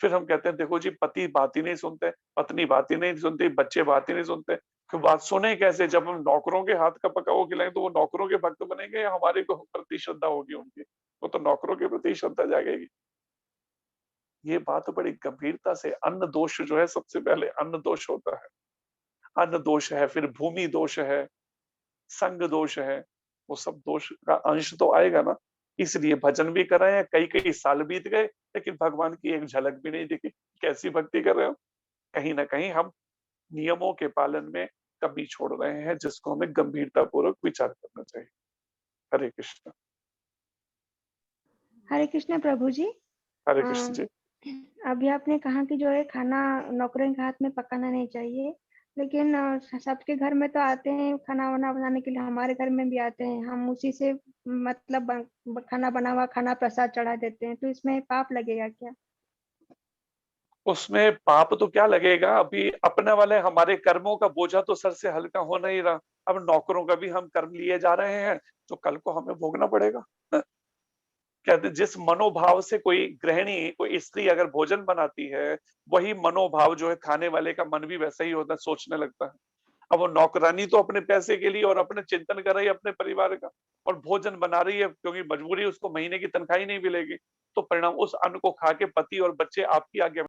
फिर हम कहते हैं देखो जी पति बात ही नहीं सुनते, पत्नी बात ही नहीं सुनती, बच्चे बात ही नहीं सुनते। तो बात सुने कैसे? जब हम नौकरों के हाथ का पका हुआ खिलाएंगे तो वो नौकरों के भक्त बनेंगे या हमारे को प्रति श्रद्धा होगी उनकी? वो तो नौकरों के प्रति श्रद्धा जागेगी। ये बात बड़ी गंभीरता से, अन्न दोष जो है सबसे पहले अन्न दोष होता है। अन्न दोष है, फिर भूमि दोष है, संग दोष है, वो सब दोष का अंश तो आएगा ना। इसलिए भजन भी कर रहे हैं, कई-कई साल बीत गए, लेकिन भगवान की एक झलक भी नहीं दिखी। कैसी भक्ति कर रहे हो? कहीं न कहीं हम नियमों के पालन में कमी छोड़ रहे हैं, जिसको हमें गंभीरतापूर्वक विचार करना चाहिए। हरे कृष्ण। हरे कृष्ण प्रभु जी। हरे अ, कृष्ण जी। अभी आपने कहा कि जो है खाना नौकरों के हाथ में पकाना नहीं चाहिए, लेकिन सबके घर में तो आते हैं खाना वाना बनाने के लिए, हमारे घर में भी आते हैं, हम उसी से मतलब खाना बना हुआ खाना प्रसाद चढ़ा देते हैं, तो इसमें पाप लगेगा क्या? उसमें पाप तो क्या लगेगा? अभी अपने वाले हमारे कर्मों का बोझा तो सर से हल्का हो नहीं रहा। अब नौकरों का भी हम कर्म लिए जा रहे हैं, तो कल को हमें भोगना पड़ेगा। कहते जिस मनोभाव से कोई गृहिणी, कोई स्त्री अगर भोजन बनाती है, वही मनोभाव जो है खाने वाले का मन भी वैसा ही होता है, सोचने लगता है। अब वो नौकरानी तो अपने पैसे के लिए और अपने चिंतन कर रही है अपने परिवार का, और भोजन बना रही है क्योंकि मजबूरी, उसको महीने की तनख्वाह ही नहीं मिलेगी। तो परिणाम उस अन्न को खा के पति और बच्चे आपकी आज्ञा